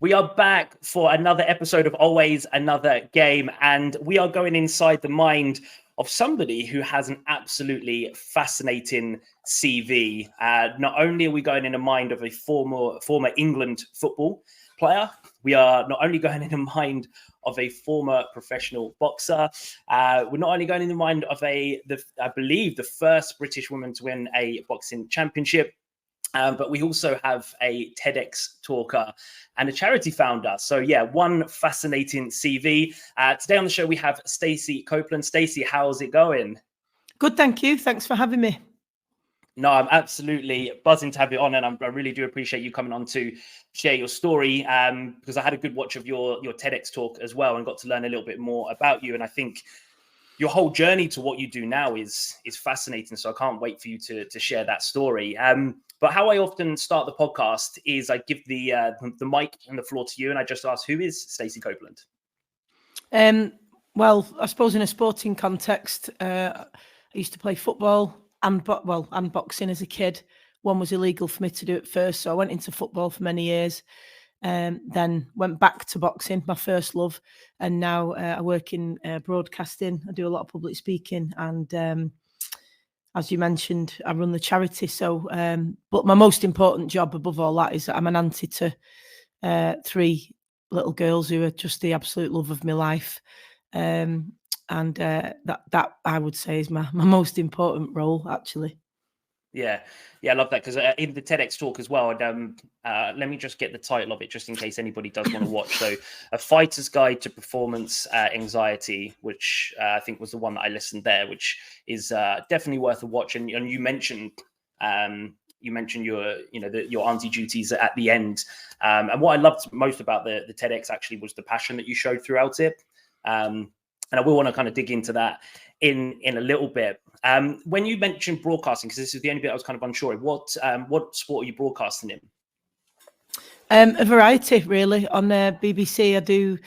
We are back for another episode of Always Another Game, and we are going inside the mind of somebody who has an absolutely fascinating CV. Not only are we going in the mind of a former England football player, we are not only going in the mind of a former professional boxer. We're not only going in the mind of I believe, the first British woman to win a boxing championship. But we also have a TEDx talker and a charity founder. So yeah, one fascinating CV. Today on the show, we have Stacey Copeland. Stacey, how's it going? Good, thank you. Thanks for having me. No, I'm absolutely buzzing to have you on, and I really do appreciate you coming on to share your story, because I had a good watch of your TEDx talk as well and got to learn a little bit more about you. And I think your whole journey to what you do now is fascinating. So I can't wait for you to share that story. But how I often start the podcast is I give the mic and the floor to you, and I just ask, who is Stacey Copeland? Well, I suppose in a sporting context, I used to play football and boxing as a kid. One was illegal for me to do at first, so I went into football for many years. Then went back to boxing, my first love, and now I work in broadcasting. I do a lot of public speaking, and as you mentioned, I run the charity. So, but my most important job above all that is that I'm an auntie to 3 little girls who are just the absolute love of my life. And that I would say is my most important role, actually. Yeah, I love that, because in the TEDx talk as well, and let me just get the title of it just in case anybody does want to watch. So, A Fighter's Guide to Performance Anxiety, which I think was the one that I listened there, which is definitely worth a watch. And you mentioned your auntie duties at the end, and what I loved most about the TEDx actually was the passion that you showed throughout it. And I will want to kind of dig into that in a little bit. When you mentioned broadcasting, because this is the only bit I was kind of unsure of, what sport are you broadcasting in? A variety, really. On BBC, I do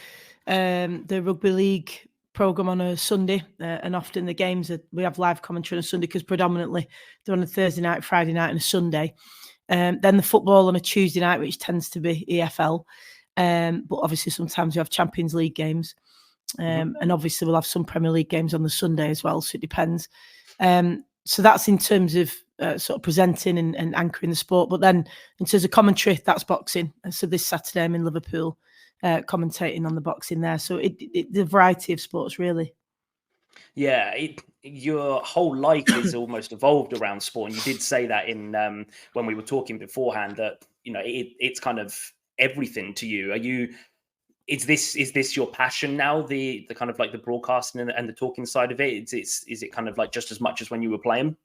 the rugby league programme on a Sunday, and often the games we have live commentary on a Sunday, because predominantly they're on a Thursday night, Friday night, and a Sunday. Then the football on a Tuesday night, which tends to be EFL. But obviously sometimes we have Champions League games. And obviously we'll have some Premier League games on the Sunday as well, so it depends. So that's in terms of sort of presenting and anchoring the sport. But then in terms of commentary, that's boxing. So this Saturday I'm in Liverpool commentating on the boxing there. So the variety of sports, really. Yeah, your whole life is almost evolved around sport, and you did say that in when we were talking beforehand, that it's kind of everything to you. Is this your passion now, the kind of like the broadcasting and the talking side of it? Is it kind of like just as much as when you were playing?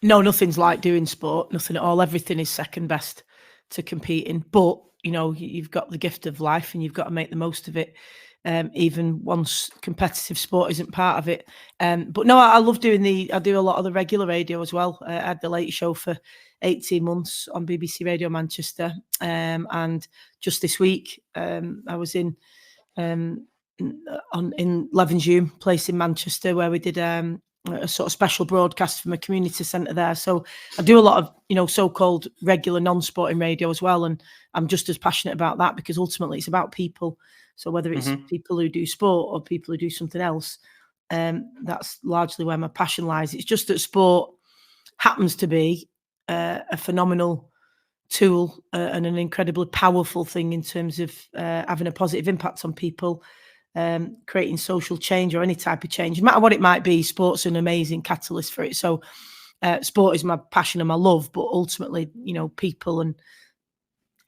No, nothing's like doing sport, nothing at all. Everything is second best to competing. But, you've got the gift of life and you've got to make the most of it, even once competitive sport isn't part of it. But no, I love I do a lot of the regular radio as well. I had the Late Show for 18 months on BBC Radio Manchester. And just this week, I was in Levenshulme place in Manchester, where we did a sort of special broadcast from a community centre there. So I do a lot of, so-called regular non-sporting radio as well. And I'm just as passionate about that, because ultimately it's about people. So whether it's people who do sport or people who do something else, that's largely where my passion lies. It's just that sport happens to be a phenomenal tool and an incredibly powerful thing in terms of having a positive impact on people, creating social change or any type of change. No matter what it might be, sport's an amazing catalyst for it. So sport is my passion and my love, but ultimately, people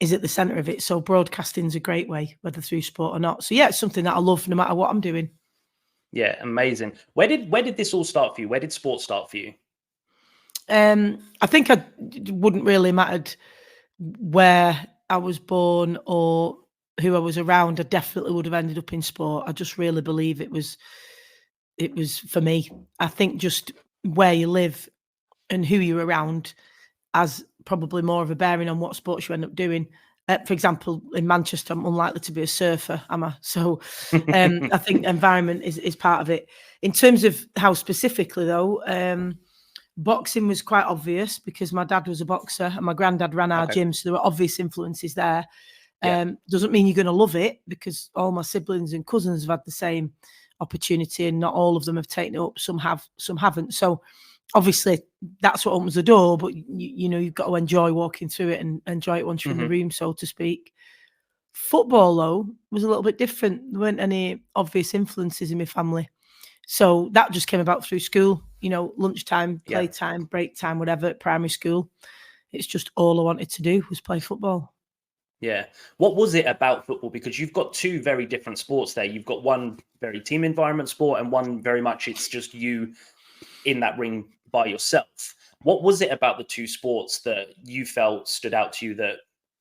is at the centre of it. So broadcasting is a great way, whether through sport or not. So yeah, it's something that I love no matter what I'm doing. Yeah, amazing. Where did this all start for you? Where did sport start for you? I think it wouldn't really mattered where I was born or who I was around. I definitely would have ended up in sport. I just really believe it was for me. I think just where you live and who you're around has probably more of a bearing on what sports you end up doing. For example, in Manchester, I'm unlikely to be a surfer, am I? So I think environment is part of it. In terms of how specifically, though, boxing was quite obvious because my dad was a boxer and my granddad ran our gym, so there were obvious influences there. Doesn't mean you're going to love it, because all my siblings and cousins have had the same opportunity, and not all of them have taken it up. Some have, some haven't. So obviously that's what opens the door, but you've got to enjoy walking through it and enjoy it once you're in the room, so to speak. Football, though, was a little bit different. There weren't any obvious influences in my family. So that just came about through school, lunchtime, playtime, break time, whatever, at primary school. It's just all I wanted to do was play football. Yeah. What was it about football? Because you've got two very different sports there. You've got one very team environment sport, and one very much it's just you in that ring by yourself. What was it about the two sports that you felt stood out to you that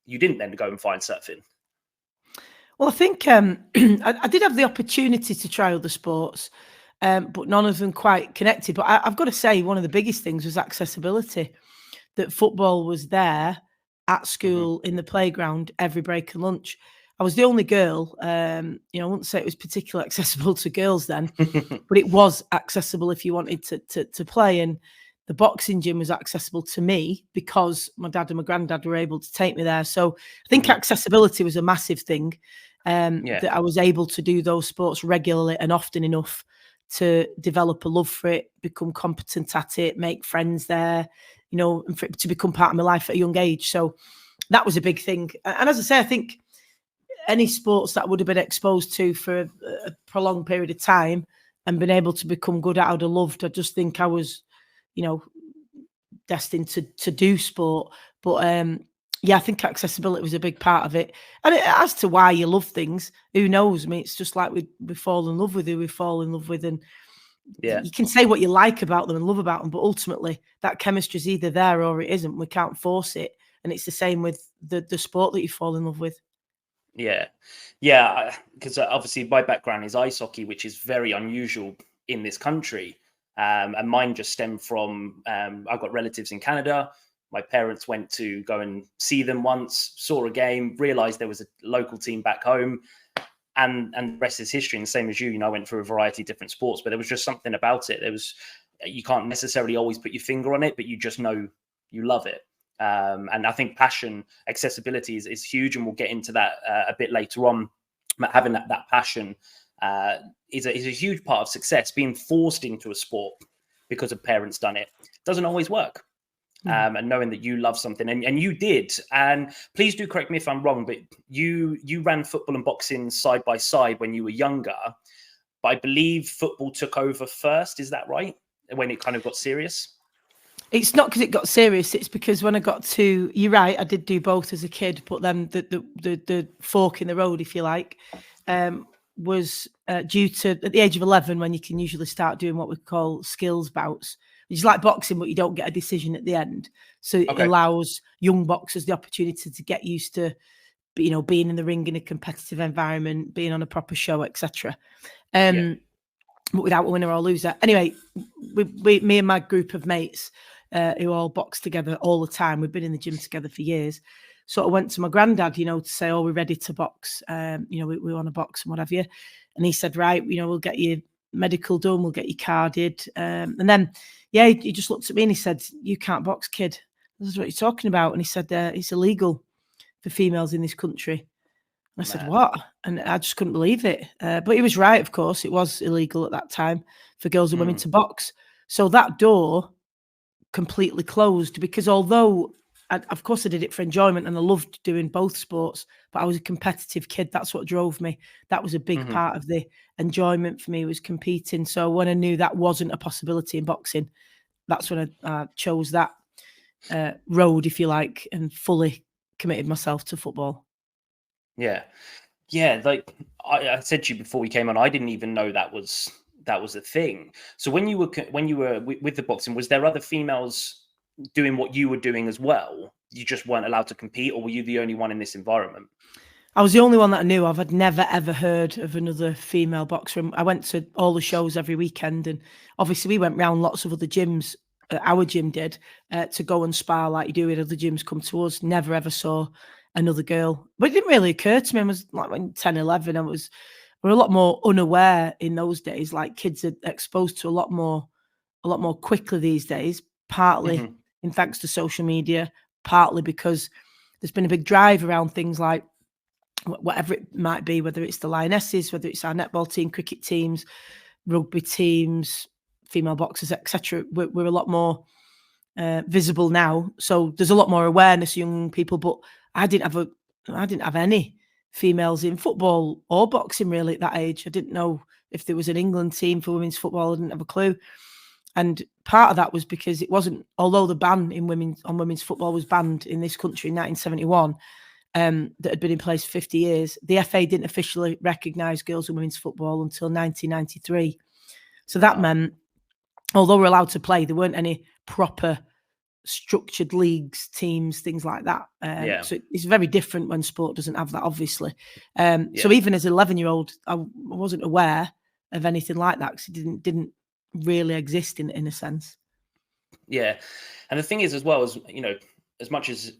you didn't then go and find surfing? Well, I think I did have the opportunity to try other sports, but none of them quite connected. But I've got to say, one of the biggest things was accessibility. That football was there at school, in the playground, every break and lunch. I was the only girl. I wouldn't say it was particularly accessible to girls then, but it was accessible if you wanted to play. And the boxing gym was accessible to me because my dad and my granddad were able to take me there. So I think accessibility was a massive thing, that I was able to do those sports regularly and often enough to develop a love for it, become competent at it, make friends there, and for it to become part of my life at a young age. So that was a big thing. And as I say, I think any sports that I would have been exposed to for a prolonged period of time and been able to become good at, I would have loved. I just think I was, destined to do sport. But I think accessibility was a big part of it. And as to why you love things, who knows? I mean, it's just like we fall in love with who we fall in love with. And you can say what you like about them and love about them, but ultimately that chemistry is either there or it isn't. We can't force it. And it's the same with the sport that you fall in love with. Yeah. Because obviously my background is ice hockey, which is very unusual in this country. And mine just stemmed from, I've got relatives in Canada. My parents went to go and see them once, saw a game, realized there was a local team back home, and the rest is history. And the same as you, I went through a variety of different sports, but there was just something about it. You can't necessarily always put your finger on it, but you just know you love it. And I think passion, accessibility is huge. And we'll get into that a bit later on. Having that passion is a huge part of success. Being forced into a sport because a parent's done it doesn't always work. And knowing that you love something, and you did, and please do correct me if I'm wrong, but you ran football and boxing side by side when you were younger, but I believe football took over first. Is that right? When it kind of got serious? It's not because it got serious. It's because when I got to, you're right, I did do both as a kid, but then the fork in the road, if you like, was due to at the age of 11, when you can usually start doing what we call skills bouts. It's like boxing, but you don't get a decision at the end. So it allows young boxers the opportunity to get used to, being in the ring in a competitive environment, being on a proper show, etc. But without a winner or loser. Anyway, me and my group of mates who all box together all the time. We've been in the gym together for years. So I went to my granddad, to say, "Oh, we're ready to box. We want to box and what have you." And he said, "Right, we'll get you medical done, we'll get you carded." And then, he just looked at me and he said, "You can't box, kid." This is what you're talking about. And he said, "It's illegal for females in this country." And I said, "What?" And I just couldn't believe it. But he was right, of course. It was illegal at that time for girls and women to box. So that door completely closed, because although, of course, I did it for enjoyment and I loved doing both sports, but I was a competitive kid. That's what drove me. That was a big part of the enjoyment for me, was competing. So when I knew that wasn't a possibility in boxing, that's when I chose that road, if you like, and fully committed myself to football. Yeah. Like I said to you before we came on, I didn't even know that was a thing. So when you were with the boxing, was there other females doing what you were doing as well? You just weren't allowed to compete, or were you the only one in this environment? I was the only one that I knew of. I'd never, ever heard of another female boxer. I went to all the shows every weekend, and obviously we went round lots of other gyms. Our gym did, to go and spar like you do with other gyms come to us. Never, ever saw another girl. But it didn't really occur to me. I was like when 10, 11, we're a lot more unaware in those days. Like kids are exposed to a lot more quickly these days, partly in thanks to social media, partly because there's been a big drive around things like whatever it might be, whether it's the Lionesses, whether it's our netball team, cricket teams, rugby teams, female boxers, etc. We're a lot more visible now, so there's a lot more awareness, young people. But I didn't have any females in football or boxing really at that age. I didn't know if there was an England team for women's football. I didn't have a clue. And part of that was because it wasn't, although the ban on women's football was banned in this country in 1971, that had been in place for 50 years, the FA didn't officially recognise girls and women's football until 1993. So that meant, although we're allowed to play, there weren't any proper structured leagues, teams, things like that. So it's very different when sport doesn't have that, obviously. So even as an 11-year-old, I wasn't aware of anything like that because it didn't really exist in a sense. Yeah. And the thing is, as well, as as much as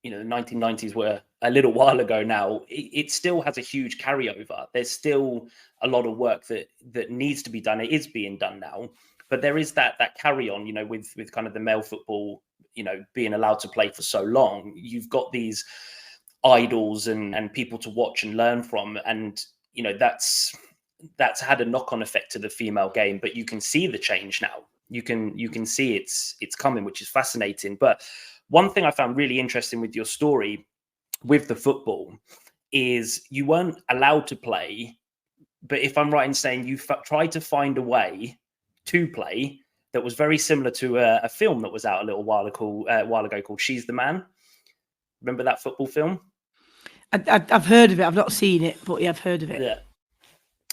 the 1990s were a little while ago now, it still has a huge carryover. There's still a lot of work that needs to be done. It is being done now, but there is that carry on, with kind of the male football, being allowed to play for so long. You've got these idols and people to watch and learn from, and that's had a knock-on effect to the female game. But you can see the change now. You can see it's coming, which is fascinating. But one thing I found really interesting with your story with the football is you weren't allowed to play, but if I'm right in saying you tried to find a way to play that was very similar to a film that was out a little while ago called She's the Man. Remember that football film? I've heard of it. I've not seen it, but yeah, I've heard of it. Yeah.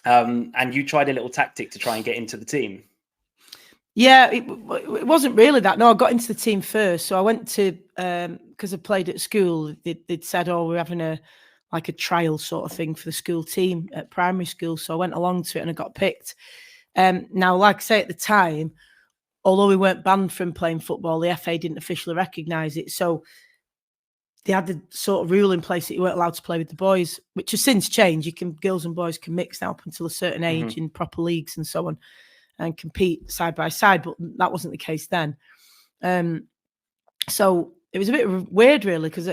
And you tried a little tactic to try and get into the team. Yeah, it wasn't really that. No, I got into the team first. So I went to, because I played at school, they'd said, we're having a trial sort of thing for the school team at primary school. So I went along to it and I got picked. Now, like I say, at the time, although we weren't banned from playing football, the FA didn't officially recognise it. So they had the sort of rule in place that you weren't allowed to play with the boys, which has since changed. Girls and boys can mix now up until a certain age in proper leagues and so on, and compete side by side, but that wasn't the case then. So it was a bit weird, really, because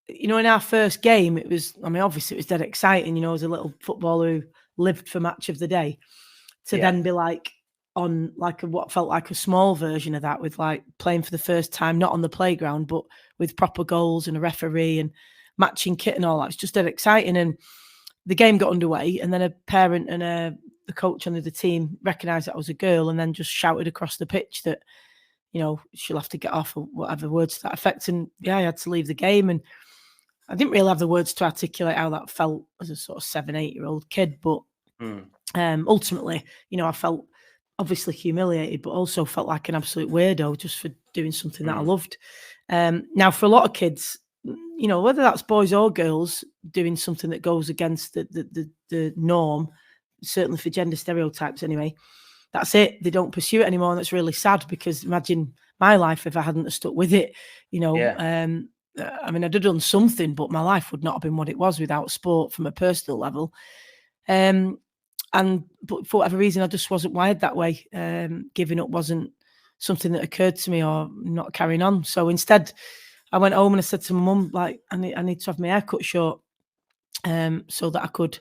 in our first game, obviously it was dead exciting. As a little footballer who lived for match of the day, to then be on what felt like a small version of that, with playing for the first time, not on the playground, but with proper goals and a referee and matching kit and all that. It's just dead exciting. And the game got underway, and then a parent and the coach under the team recognised that I was a girl, and then just shouted across the pitch that, she'll have to get off, or whatever words to that effect. And I had to leave the game. And I didn't really have the words to articulate how that felt as a sort of 7-8-year-old kid. But ultimately, I felt obviously humiliated, but also felt like an absolute weirdo just for doing something that I loved. Now, for a lot of kids, whether that's boys or girls doing something that goes against the norm, certainly for gender stereotypes anyway, that's it. They don't pursue it anymore. And that's really sad, because imagine my life if I hadn't have stuck with it. I'd have done something, but my life would not have been what it was without sport from a personal level. But for whatever reason, I just wasn't wired that way. Giving up wasn't something that occurred to me, or not carrying on. So instead, I went home and I said to my mum, I need to have my hair cut short, so that I could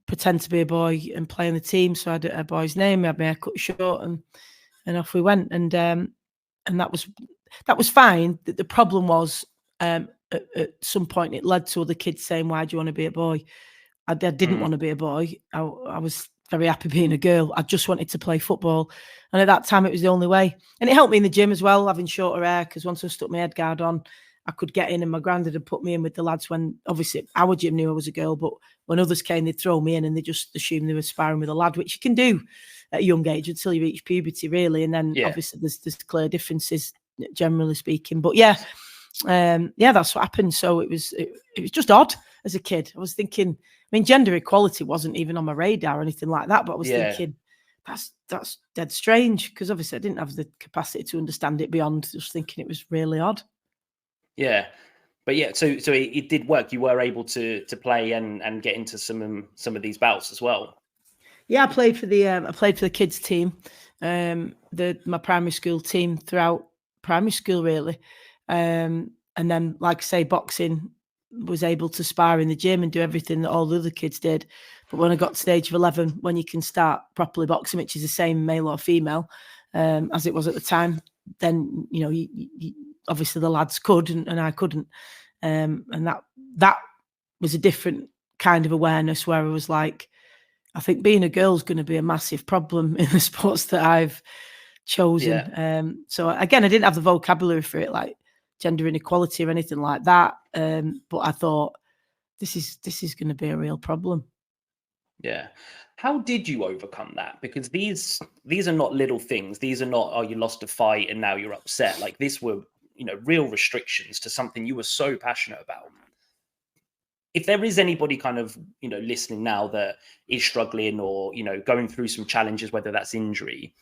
pretend to be a boy and play in the team. So I had a boy's name, I had my hair cut short, and off we went. And that was fine. The problem was, at some point it led to other kids saying, "Why do you want to be a boy?" I didn't want to be a boy. I was very happy being a girl. I just wanted to play football. And at that time, it was the only way. And it helped me in the gym as well, having shorter hair, because once I stuck my head guard on, I could get in, and my granddad had put me in with the lads when, obviously, our gym knew I was a girl, but when others came, they'd throw me in and they just assumed they were sparring with a lad, which you can do at a young age until you reach puberty, really. And then, obviously, there's clear differences, generally speaking. But that's what happened. So it was just odd as a kid. I was thinking, gender equality wasn't even on my radar or anything like that, but I was thinking, that's dead strange, because obviously I didn't have the capacity to understand it beyond just thinking it was really odd. Yeah. But so it did work. You were able to play and get into some of these bouts as well. Yeah, I played for the kids team, my primary school team throughout primary school, really. And then, like I say, boxing was able to spar in the gym and do everything that all the other kids did. But when I got to the age of 11, when you can start properly boxing, which is the same male or female as it was at the time, then, you obviously the lads could and I couldn't. And that was a different kind of awareness where I was like, I think being a girl is going to be a massive problem in the sports that I've chosen. Yeah. So again, I didn't have the vocabulary for it, like gender inequality or anything like that. But I thought this is going to be a real problem. Yeah. How did you overcome that? Because these are not little things. These are not, oh, you lost a fight and now you're upset. Like, this were, real restrictions to something you were so passionate about. If there is anybody kind of, listening now that is struggling or, going through some challenges, whether that's injury,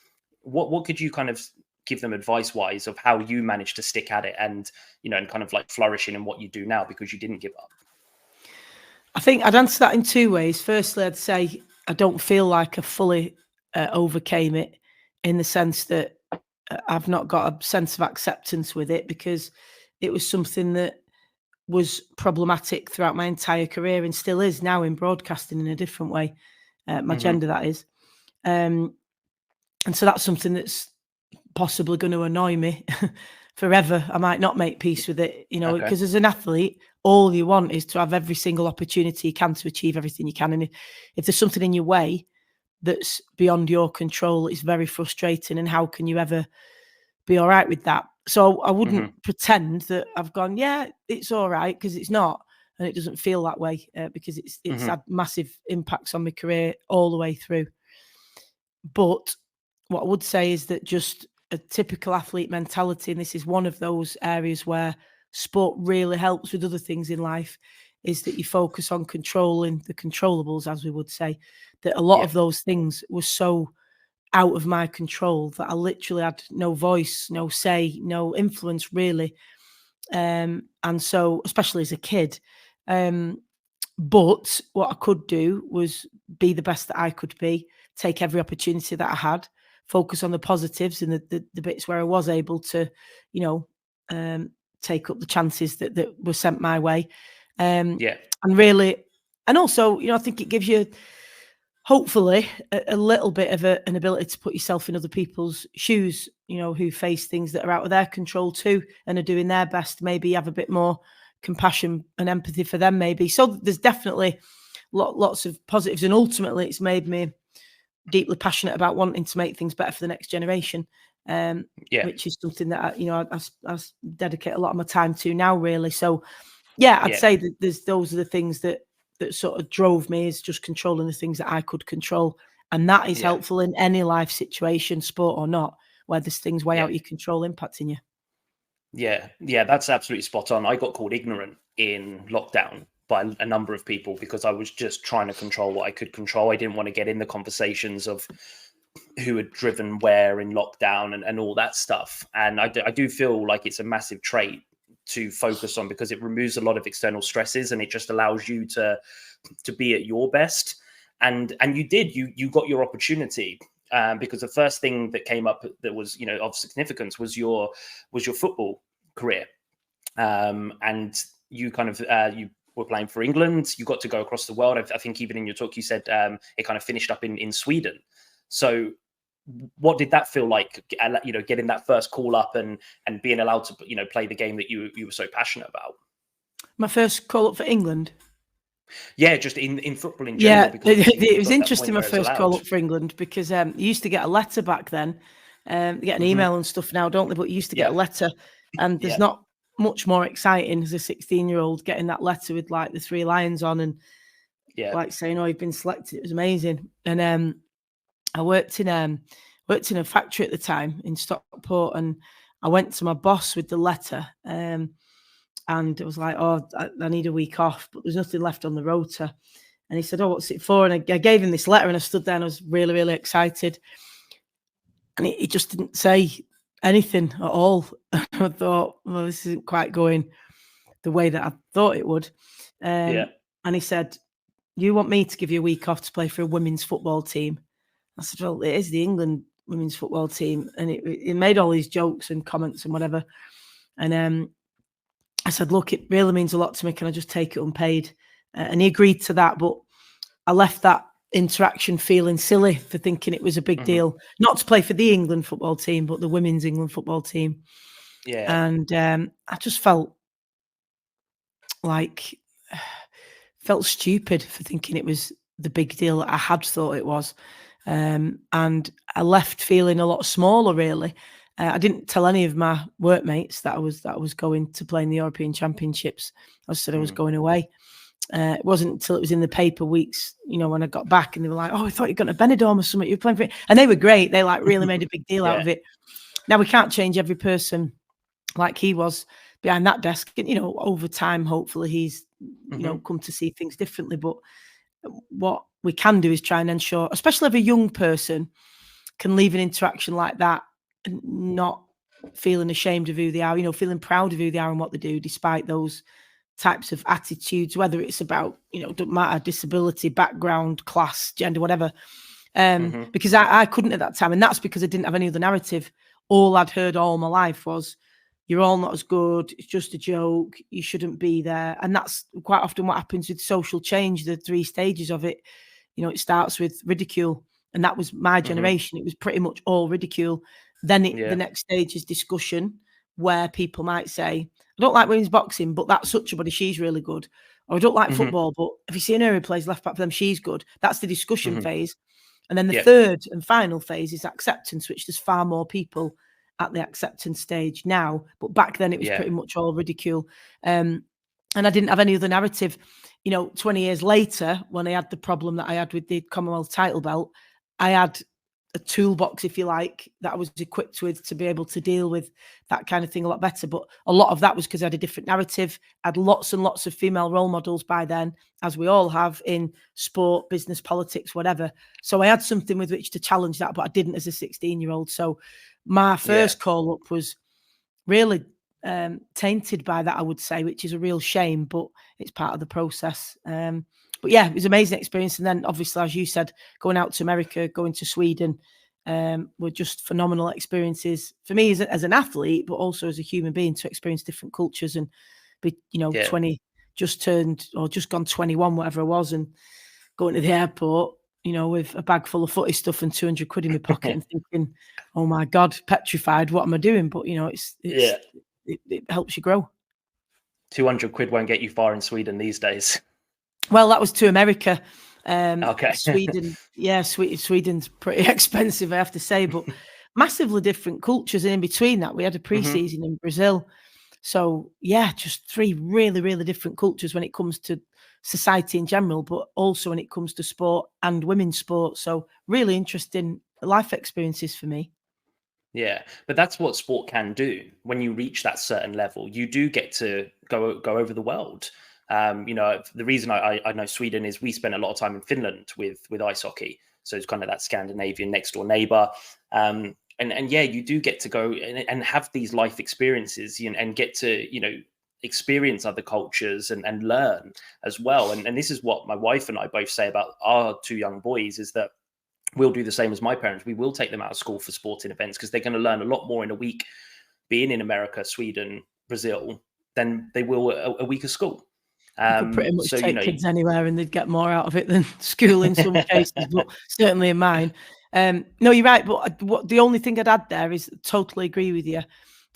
what could you kind of give them advice wise of how you managed to stick at it and, and kind of like flourishing in what you do now because you didn't give up? I think I'd answer that in two ways. Firstly, I'd say I don't feel like I fully overcame it, in the sense that I've not got a sense of acceptance with it, because it was something that was problematic throughout my entire career and still is now in broadcasting in a different way. My gender, that is. And so that's something that's possibly going to annoy me forever. I might not make peace with it, because as an athlete, all you want is to have every single opportunity you can to achieve everything you can. And if there's something in your way that's beyond your control, it's very frustrating. And how can you ever be all right with that? So I wouldn't pretend that I've gone, yeah, it's all right, because it's not. And it doesn't feel that way, because it's had massive impacts on my career all the way through. But what I would say is that just a typical athlete mentality, and this is one of those areas where sport really helps with other things in life, is that you focus on controlling the controllables, as we would say, that a lot of those things were so out of my control that I literally had no voice, no say, no influence really. And so, especially as a kid, but what I could do was be the best that I could be, take every opportunity that I had, focus on the positives and the bits where I was able to, take up the chances that were sent my way. And really, and also, I think it gives you, hopefully, a little bit of an ability to put yourself in other people's shoes, who face things that are out of their control too and are doing their best. Maybe have a bit more compassion and empathy for them, maybe. So there's definitely lots of positives, and ultimately it's made me deeply passionate about wanting to make things better for the next generation, which is something that I dedicate a lot of my time to now, really. So I'd say that those are the things that sort of drove me, is just controlling the things that I could control. And that is helpful in any life situation, sport or not, where there's things way out of your control impacting you. Yeah, that's absolutely spot on. I got called ignorant in lockdown by a number of people because I was just trying to control what I could control. I didn't want to get in the conversations of who had driven where in lockdown and all that stuff. And I do feel like it's a massive trait to focus on, because it removes a lot of external stresses and it just allows you to be at your best. And you got your opportunity, because the first thing that came up that was, of significance was your football career. And you kind of, you were playing for England. You got to go across the world. I think even in your talk, you said it kind of finished up in Sweden. So what did that feel like, getting that first call up and being allowed to, play the game that you were so passionate about? My first call up for England? Yeah, just in football in general. Because it was interesting, my first call up for England, because you used to get a letter back then. You get an email and stuff now, don't they? But you used to get a letter, and there's not much more exciting as a 16-year-old getting that letter with like the 3 lions on and like saying, "Oh, you've been selected." It was amazing. And I worked in a factory at the time in Stockport, and I went to my boss with the letter, and it was like, "Oh, I need a week off, but there's nothing left on the rota." And he said, "Oh, what's it for?" And I gave him this letter, and I stood there and I was really, really excited. And he just didn't say anything at all. I thought, well, this isn't quite going the way that I thought it would. And he said, "You want me to give you a week off to play for a women's football team?" I said, "Well, it is the England women's football team." And it made all these jokes and comments and whatever. And I said, look, it really means a lot to me. Can I just take it unpaid? And he agreed to that. But I left that interaction feeling silly for thinking it was a big deal, not to play for the England football team, but the women's England football team. Yeah. And I just felt stupid for thinking it was the big deal that I had thought it was. And I left feeling a lot smaller, really. I didn't tell any of my workmates that I was going to play in the European Championships. I said I was going away. It wasn't until it was in the paper weeks, when I got back, and they were like, "Oh, I thought you'd gone to Benidorm or something. You're playing for it," and they were great. They really made a big deal out of it. Now we can't change every person like he was behind that desk, and over time, hopefully, he's come to see things differently. But what we can do is try and ensure, especially if a young person can leave an interaction like that and not feeling ashamed of who they are, feeling proud of who they are and what they do, despite those types of attitudes, whether it's about, doesn't matter, disability, background, class, gender, whatever. Because I couldn't at that time. And that's because I didn't have any other narrative. All I'd heard all my life was, you're all not as good. It's just a joke. You shouldn't be there. And that's quite often what happens with social change, the 3 stages of it. It starts with ridicule. And that was my generation. It was pretty much all ridicule. Then the next stage is discussion, where people might say, I don't like women's boxing, but that's such a body, she's really good. Or I don't like football, but have you seen her who plays left back for them? She's good. That's the discussion phase. And then the third and final phase is acceptance, which there's far more people at the acceptance stage now. But back then it was pretty much all ridicule. And I didn't have any other narrative. 20 years later, when I had the problem that I had with the Commonwealth title belt, I had a toolbox, if you like, that I was equipped with to be able to deal with that kind of thing a lot better. But a lot of that was because I had a different narrative. I had lots and lots of female role models by then, as we all have in sport, business, politics, whatever. So I had something with which to challenge that, but I didn't as a 16-year-old. So my first call up was really tainted by that, I would say, which is a real shame, but it's part of the process. But yeah, it was an amazing experience. And then obviously, as you said, going out to America, going to Sweden, were just phenomenal experiences for me as an athlete, but also as a human being, to experience different cultures and be, 20, just turned or just gone 21, whatever I was, and going to the airport, with a bag full of footy stuff and 200 quid in my pocket and thinking, oh my God, petrified, what am I doing? But, it helps you grow. 200 quid won't get you far in Sweden these days. Well, that was to America. Okay. Sweden, Sweden's pretty expensive, I have to say, but massively different cultures. And in between that, we had a pre-season in Brazil. So yeah, just 3 really, really different cultures when it comes to society in general, but also when it comes to sport and women's sport. So really interesting life experiences for me. Yeah, but that's what sport can do. When you reach that certain level, you do get to go over the world. The reason I know Sweden is we spent a lot of time in Finland with ice hockey. So it's kind of that Scandinavian next door neighbor. And yeah, you do get to go and have these life experiences, and get to, experience other cultures and learn as well. And this is what my wife and I both say about our 2 young boys, is that we'll do the same as my parents. We will take them out of school for sporting events, because they're going to learn a lot more in a week being in America, Sweden, Brazil, than they will a week of school. You could pretty much take kids anywhere and they'd get more out of it than school in some cases, but certainly in mine. No, you're right. But the only thing I'd add there is totally agree with you,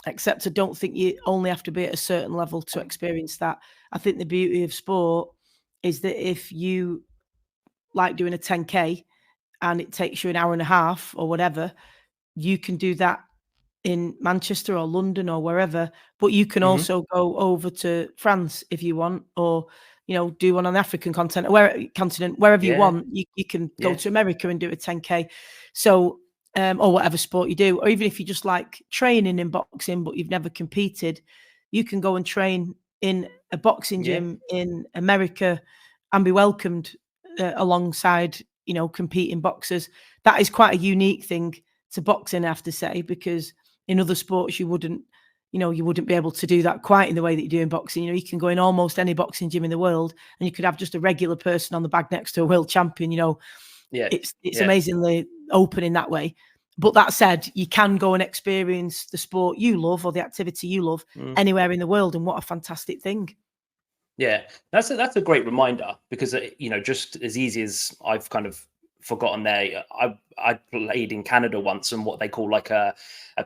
except I don't think you only have to be at a certain level to experience that. I think the beauty of sport is that if you like doing a 10K and it takes you an hour and a half or whatever, you can do that in Manchester or London or wherever, but you can also go over to France if you want, or do one on the African continent, wherever you want. You can go to America and do a 10K. So or whatever sport you do, or even if you just like training in boxing but you've never competed, you can go and train in a boxing gym in America and be welcomed alongside competing boxers. That is quite a unique thing to boxing, I have to say, because in other sports you wouldn't be able to do that quite in the way that you do in boxing. You can go in almost any boxing gym in the world and you could have just a regular person on the bag next to a world champion. It's amazingly open in that way. But that said, you can go and experience the sport you love or the activity you love anywhere in the world, and what a fantastic thing. Yeah, that's a great reminder, because just as easy as I've kind of forgotten there, I played in Canada once, and what they call like a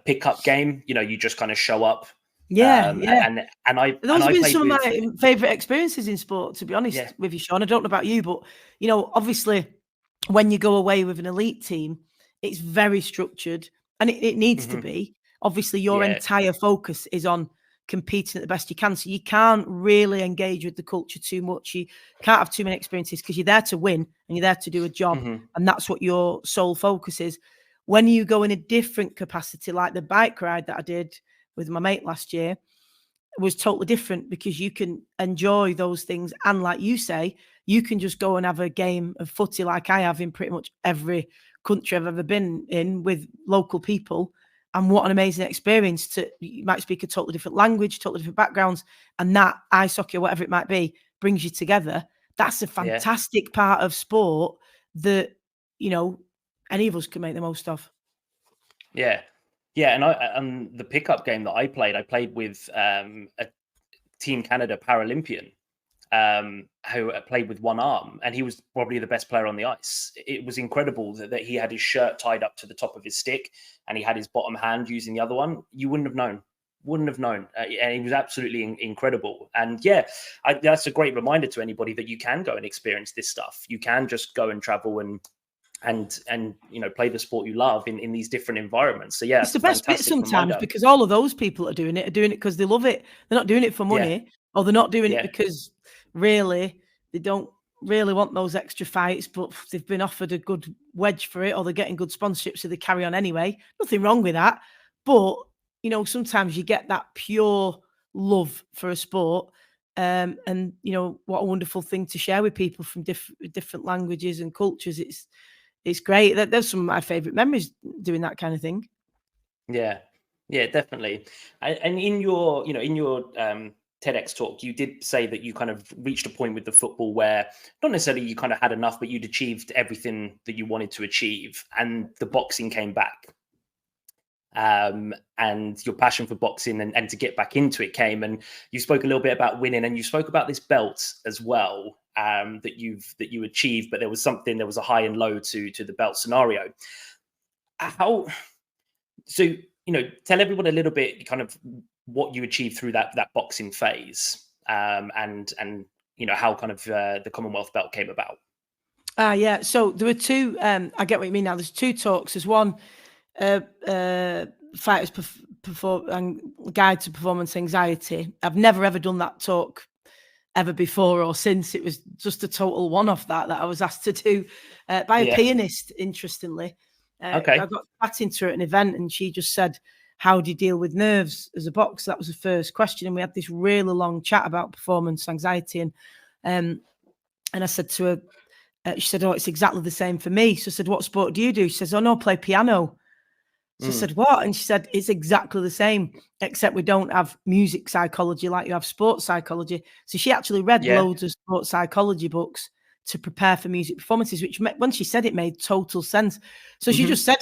pickup game. You just kind of show up. Yeah. Those have been played some with, of my favourite experiences in sport, to be honest with you, Sean. I don't know about you, but obviously when you go away with an elite team, it's very structured, and it needs to be. Obviously, your entire focus is on competing at the best you can, so you can't really engage with the culture too much. You can't have too many experiences, because you're there to win and you're there to do a job, and that's what your sole focus is. When you go in a different capacity, like the bike ride that I did with my mate last year, was totally different, because you can enjoy those things, and like you say, you can just go and have a game of footy like I have in pretty much every country I've ever been in, with local people. And what an amazing experience. You might speak a totally different language, totally different backgrounds, and that ice hockey or whatever it might be brings you together. That's a fantastic part of sport that any of us can make the most of. Yeah, and the pickup game that I played with a Team Canada Paralympian, who played with one arm, and he was probably the best player on the ice. It was incredible that he had his shirt tied up to the top of his stick, and he had his bottom hand using the other one. You wouldn't have known. And he was absolutely incredible. And that's a great reminder to anybody that you can go and experience this stuff. You can just go and travel and play the sport you love in these different environments. So it's the best bit sometimes reminder. Because all of those people are doing it because they love it. They're not doing it for money, or they're not doing it because really they don't really want those extra fights, but they've been offered a good wedge for it, or they're getting good sponsorship, so they carry on anyway. Nothing wrong with that. But sometimes you get that pure love for a sport, and what a wonderful thing to share with people from different languages and cultures. It's great. There's some of my favorite memories doing that kind of thing. Yeah, definitely. And in your TEDx talk, you did say that you kind of reached a point with the football where not necessarily you kind of had enough, but you'd achieved everything that you wanted to achieve, and the boxing came back. And your passion for boxing and to get back into it came, and you spoke a little bit about winning, and you spoke about this belt as well, that you achieved, but there was a high and low to the belt scenario. Tell everyone a little bit kind of what you achieved through that boxing phase, and how kind of the Commonwealth belt came about. So there were two. I get what you mean now. There's two talks. There's one, fighters and guide to performance anxiety. I've never ever done that talk ever before or since. It was just a total one-off that I was asked to do by a pianist, interestingly. Okay. I got chatting into her at an event, and she just said, how do you deal with nerves as a boxer? That was the first question. And we had this really long chat about performance anxiety. And I said to her, she said, oh, it's exactly the same for me. So I said, what sport do you do? She says, oh, no, I play piano. So I said, what? And she said, it's exactly the same, except we don't have music psychology like you have sports psychology. So she actually read loads of sports psychology books to prepare for music performances, which when she said it made total sense. So she just said,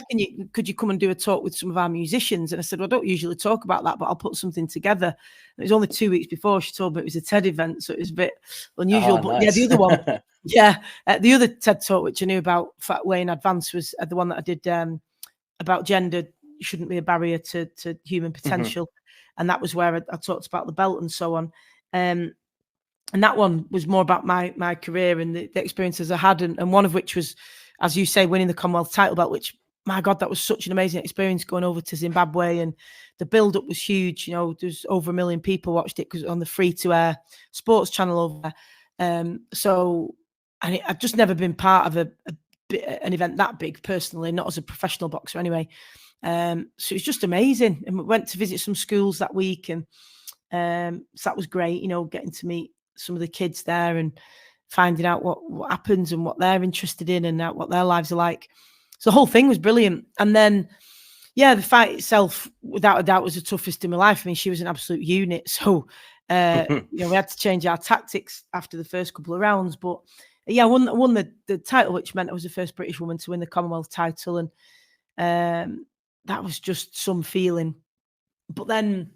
could you come and do a talk with some of our musicians? And I said, well, I don't usually talk about that, but I'll put something together. And it was only 2 weeks before she told me it was a TED event, so it was a bit unusual. But nice. the other one, the other TED talk, which I knew about way in advance, was the one that I did about gender shouldn't be a barrier to human potential. And that was where I talked about the belt and so on. And that one was more about my career and the experiences I had, and one of which was, as you say, winning the Commonwealth title belt, which, my God, that was such an amazing experience, going over to Zimbabwe, and the build-up was huge. There's over 1 million people watched it because on the free-to-air sports channel over there. I've just never been part of an event that big personally, not as a professional boxer anyway. So it's just amazing. And we went to visit some schools that week, and so that was great, getting to meet some of the kids there and finding out what happens and what they're interested in and what their lives are like. So the whole thing was brilliant. And then, the fight itself, without a doubt, was the toughest in my life. I mean, she was an absolute unit. So, we had to change our tactics after the first couple of rounds. But I won the title, which meant I was the first British woman to win the Commonwealth title. And That was just some feeling. But then,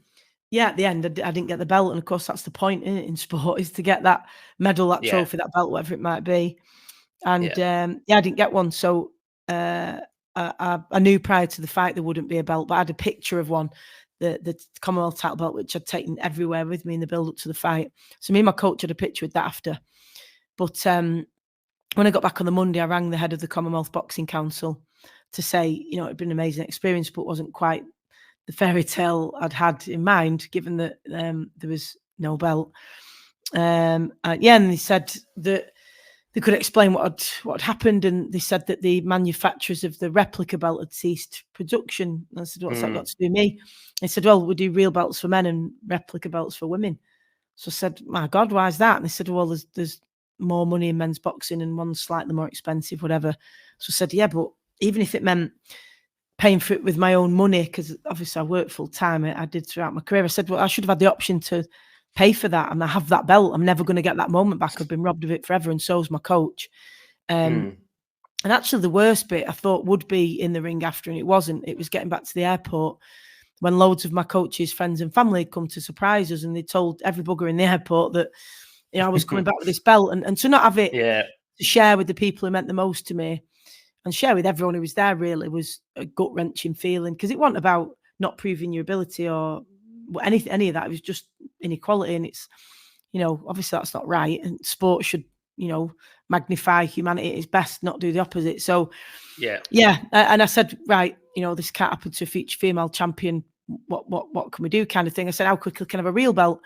yeah, at the end, I didn't get the belt. And of course, that's the point in sport, is to get that medal, that trophy, that belt, whatever it might be. And I didn't get one. So I knew prior to the fight there wouldn't be a belt, but I had a picture of one, the Commonwealth title belt, which I'd taken everywhere with me in the build up to the fight. So me and my coach had a picture with that after. But when I got back on the Monday, I rang the head of the Commonwealth Boxing Council to say, you know, it'd been an amazing experience, but wasn't quite the fairy tale I'd had in mind, given that there was no belt. And they said that they could explain what had happened, and they said that the manufacturers of the replica belt had ceased production. And I said, "What's that got to do with me?" They said, "Well, we do real belts for men and replica belts for women." So I said, "My God, why is that?" And they said, "Well, there's more money in men's boxing and one's slightly more expensive, whatever." So I said, "Yeah, but even if it meant paying for it with my own money, because obviously I work full time, I did throughout my career." I said, "Well, I should have had the option to pay for that, and I have that belt. I'm never going to get that moment back. I've been robbed of it forever, and so's my coach." And actually, the worst bit I thought would be in the ring after, and it wasn't. It was getting back to the airport when loads of my coach's friends and family had come to surprise us, and they told every bugger in the airport that, you know, I was coming back with this belt, and to not have it to share with the people who meant the most to me, and share with everyone who was there, really was a gut-wrenching feeling, because it wasn't about not proving your ability or any of that. It was just inequality, and it's, you know, obviously that's not right, and sport should, you know, magnify humanity at its best, not do the opposite. So and I said, right, you know, this can't happen to a future female champion. What can we do, kind of thing. I said, how quickly can I have a real belt?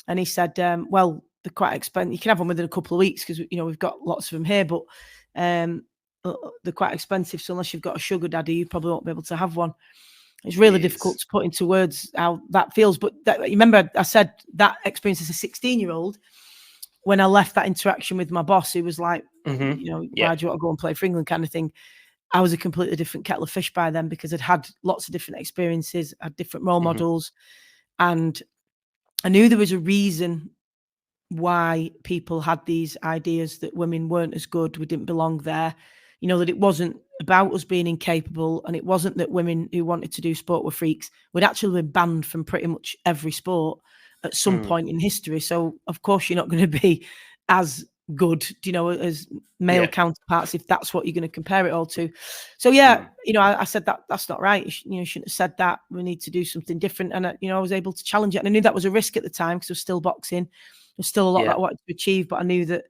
And he said, well, they're quite expensive. You can have one within a couple of weeks, because, you know, we've got lots of them here, but they're quite expensive. So unless you've got a sugar daddy, you probably won't be able to have one. It's really difficult to put into words how that feels. But remember, I said that experience as a 16-year-old, when I left that interaction with my boss, who was like, you know, why do you want to go and play for England, kind of thing. I was a completely different kettle of fish by then, because I'd had lots of different experiences, had different role models. And I knew there was a reason why people had these ideas that women weren't as good, we didn't belong there. You know, that it wasn't about us being incapable, and it wasn't that women who wanted to do sport were freaks. We'd actually been banned from pretty much every sport at some point in history. So of course you're not going to be as good, you know, as male counterparts, if that's what you're going to compare it all to. So you know, I said that's not right. You shouldn't have said that. We need to do something different. And you know, I was able to challenge it, and I knew that was a risk at the time, because I was still boxing. There's still a lot that I wanted to achieve, but I knew that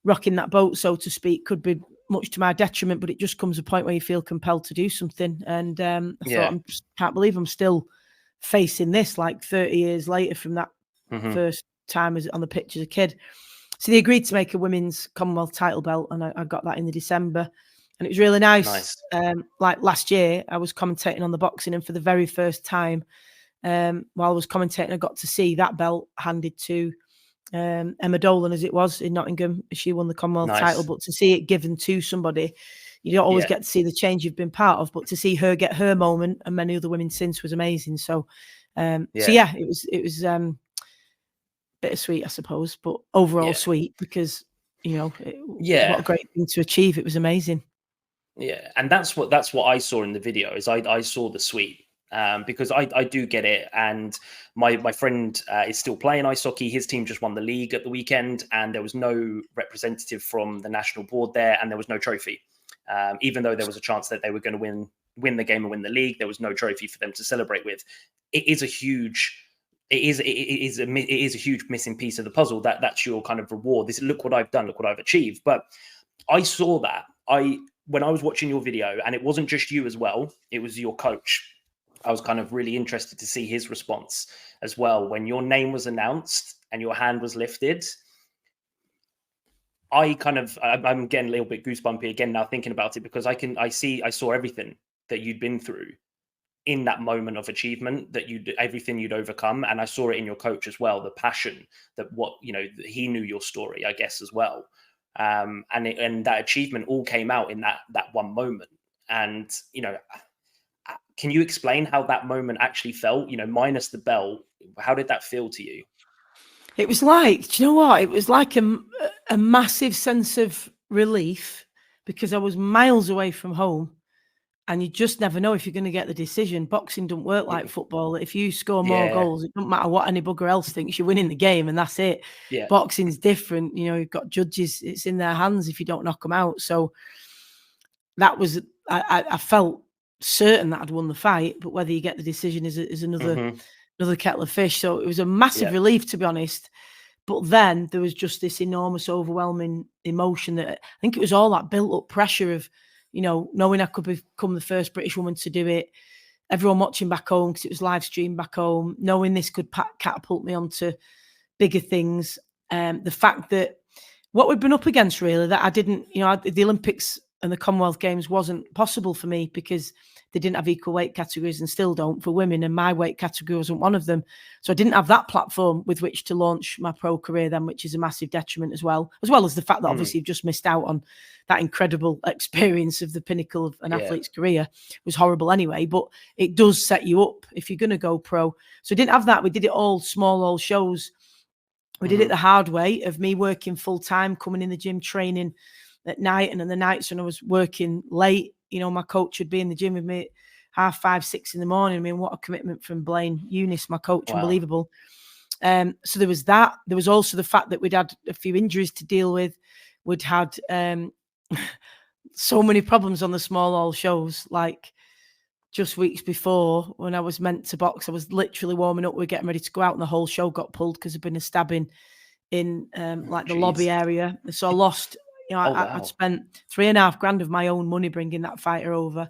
rocking that boat, so to speak, could be much to my detriment. But it just comes a point where you feel compelled to do something. And I thought, I can't believe I'm still facing this, like 30 years later from that first time on the pitch as a kid. So they agreed to make a women's Commonwealth title belt, and I got that in the December, and it was really nice. Like last year, I was commentating on the boxing, and for the very first time, while I was commentating, I got to see that belt handed to Emma Dolan, as it was in Nottingham. She won the Commonwealth title, but to see it given to somebody, you don't always get to see the change you've been part of, but to see her get her moment, and many other women since, was amazing. So it was bittersweet, I suppose, but overall sweet, because, you know, what a great thing to achieve. It was amazing. Yeah, and that's what I saw in the video. Is I saw the sweet. Because I do get it, and my friend is still playing ice hockey. His team just won the league at the weekend, and there was no representative from the national board there, and there was no trophy. Even though there was a chance that they were going to win the game and win the league, there was no trophy for them to celebrate with. It is a huge missing piece of the puzzle. That's your kind of reward. Look what I've done, look what I've achieved. But I saw that when I was watching your video, and it wasn't just you as well, it was your coach. I was kind of really interested to see his response as well. When your name was announced and your hand was lifted, I'm getting a little bit goosebumpy again now thinking about it, because I saw everything that you'd been through in that moment of achievement, that everything you'd overcome. And I saw it in your coach as well, the passion that he knew your story, I guess, as well. And that achievement all came out in that one moment. And, you know, can you explain how that moment actually felt, you know, minus the belt? How did that feel to you? It was like, do you know what? It was like a massive sense of relief, because I was miles away from home. And you just never know if you're going to get the decision. Boxing don't work like football. If you score more goals, it doesn't matter what any bugger else thinks, you're winning the game and that's it. Yeah. Boxing's different. You know, you've got judges, it's in their hands if you don't knock them out. So that was, I felt certain that I'd won the fight, but whether you get the decision is another kettle of fish. So it was a massive relief, to be honest. But then there was just this enormous, overwhelming emotion that I think it was all that built-up pressure of, you know, knowing I could become the first British woman to do it, everyone watching back home because it was live streamed back home, knowing this could catapult me onto bigger things. The fact that what we'd been up against, really, that I didn't, you know, the Olympics and the Commonwealth Games wasn't possible for me because they didn't have equal weight categories and still don't for women, and my weight category wasn't one of them. So I didn't have that platform with which to launch my pro career then, which is a massive detriment as well as the fact that obviously you've just missed out on that incredible experience of the pinnacle of an athlete's career. It was horrible anyway, but it does set you up if you're going to go pro. So I didn't have that. We did it all small shows. We did it the hard way of me working full time, coming in the gym, training at night, and in the nights when I was working late, you know, my coach would be in the gym with me at 5:30, 6 in the morning. I mean, what a commitment from Blaine Eunice, my coach, unbelievable. So there was that. There was also the fact that we'd had a few injuries to deal with. We'd had so many problems on the small shows, like just weeks before when I was meant to box, I was literally warming up. We're getting ready to go out and the whole show got pulled because there'd been a stabbing in the lobby area. So I lost, you know, I'd spent $3,500 of my own money bringing that fighter over.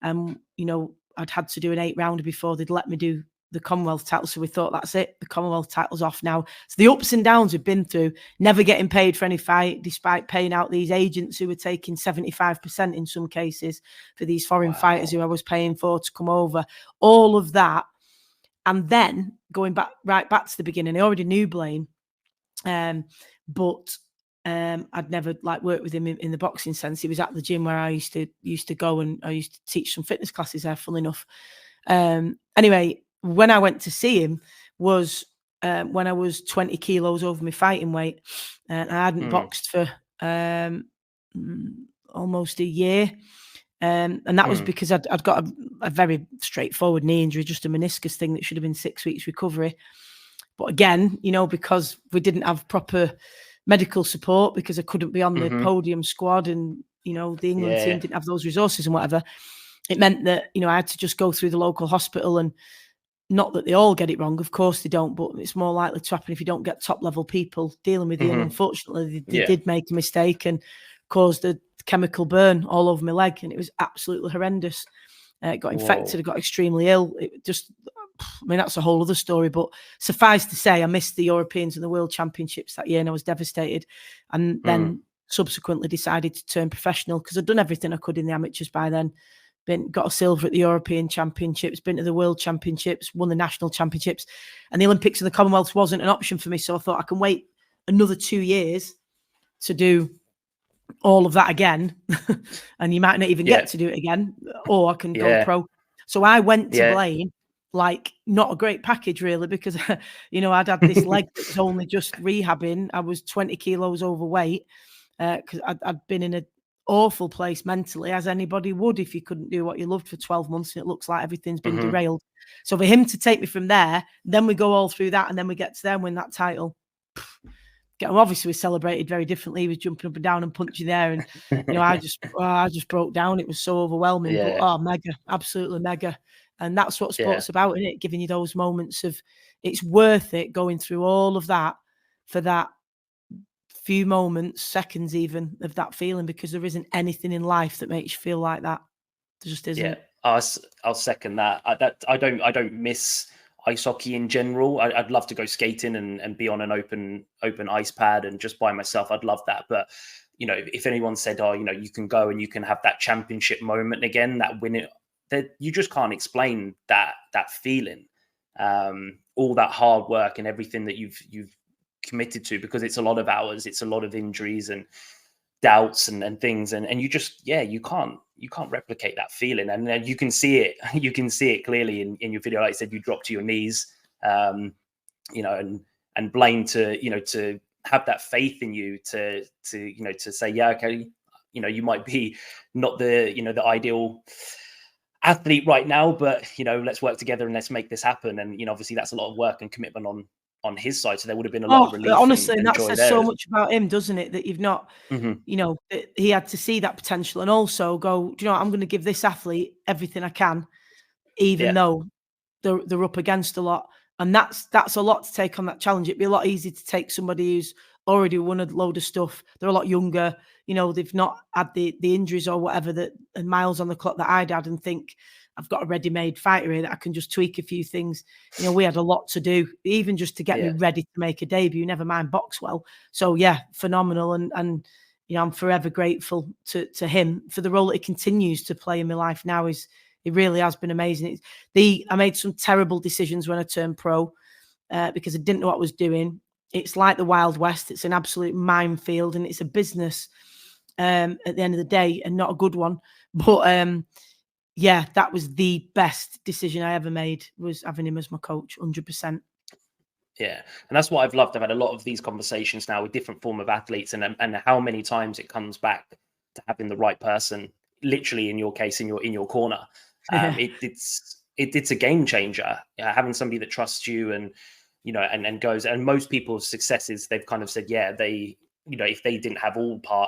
You know, I'd had to do an 8-rounder before they'd let me do the Commonwealth title. So we thought, that's it. The Commonwealth title's off now. So the ups and downs we've been through, never getting paid for any fight, despite paying out these agents who were taking 75% in some cases for these foreign fighters who I was paying for to come over. All of that. And then going right back to the beginning, I already knew Blaine, but I'd never worked with him in the boxing sense. He was at the gym where I used to go, and I used to teach some fitness classes there, funnily enough. Anyway, when I went to see him was when I was 20 kilos over my fighting weight, and I hadn't boxed for almost a year. And that was because I'd got a very straightforward knee injury, just a meniscus thing that should have been 6 weeks recovery. But again, you know, because we didn't have proper medical support, because I couldn't be on the podium squad, and, you know, the England team didn't have those resources and whatever, it meant that, you know, I had to just go through the local hospital. And not that they all get it wrong, of course they don't, but it's more likely to happen if you don't get top level people dealing with you. And unfortunately, they did make a mistake and caused a chemical burn all over my leg, and it was absolutely horrendous. It got infected, I got extremely ill. It just, I mean, that's a whole other story, but suffice to say, I missed the Europeans and the World Championships that year, and I was devastated. And then subsequently decided to turn professional because I'd done everything I could in the amateurs by then. Got a silver at the European Championships, been to the World Championships, won the national championships, and the Olympics and the Commonwealth wasn't an option for me. So I thought I can wait another 2 years to do all of that again, and you might not even get to do it again, or I can go pro. So I went to Blaine, not a great package really, because you know, I'd had this leg that was only just rehabbing. I was 20 kilos overweight because I'd been in an awful place mentally, as anybody would if you couldn't do what you loved for 12 months and it looks like everything's been derailed. So for him to take me from there, then we go all through that, and then we get to there and win that title. Obviously we celebrated very differently. He was jumping up and down and punching there, and you know, I just broke down. It was so overwhelming, but mega, absolutely mega. And that's what sport's about, isn't it? Giving you those moments of, it's worth it going through all of that for that few moments, seconds even, of that feeling, because there isn't anything in life that makes you feel like that. There just isn't. Yeah, I'll second that. I don't miss ice hockey in general. I'd love to go skating and be on an open ice pad and just by myself. I'd love that. But, you know, if anyone said, oh, you know, you can go and you can have that championship moment again, that win it, that you just can't explain that feeling. All that hard work and everything that you've committed to, because it's a lot of hours, it's a lot of injuries and doubts and things, and you just, you can't replicate that feeling. And then you can see it clearly in your video. Like I said, you drop to your knees, you know, and Blaine to have that faith in you to say, okay, you know, you might be not the, you know, the ideal athlete right now, but let's work together and let's make this happen. And obviously that's a lot of work and commitment on his side. So there would have been a lot of relief honestly, and and that joy says there. so much about him, doesn't it? That you've not, Mhm. that he had to see that potential and also go, do you know what, I'm going to give this athlete everything I can, even Yeah. though they're up against a lot. And that's a lot to take on that challenge. It'd be a lot easier to take somebody who's already won a load of stuff. They're a lot younger. They've not had the injuries or whatever that and miles on the clock that I'd had, and think I've got a ready-made fighter here that I can just tweak a few things. We had a lot to do, even just to get me ready to make a debut, never mind box well. So yeah, phenomenal. And I'm forever grateful to him for the role that he continues to play in my life now. It really has been amazing. I made some terrible decisions when I turned pro because I didn't know what I was doing. It's like the Wild West. It's an absolute minefield, and it's a business at the end of the day, and not a good one. But yeah, that was the best decision I ever made, was having him as my coach, 100%. Yeah, and that's what I've loved. I've had a lot of these conversations now with different form of athletes, and how many times it comes back to having the right person, literally in your case, in your corner. It's a game changer. Having somebody that trusts you and and goes. And most people's successes, they've kind of said, yeah, they if they didn't have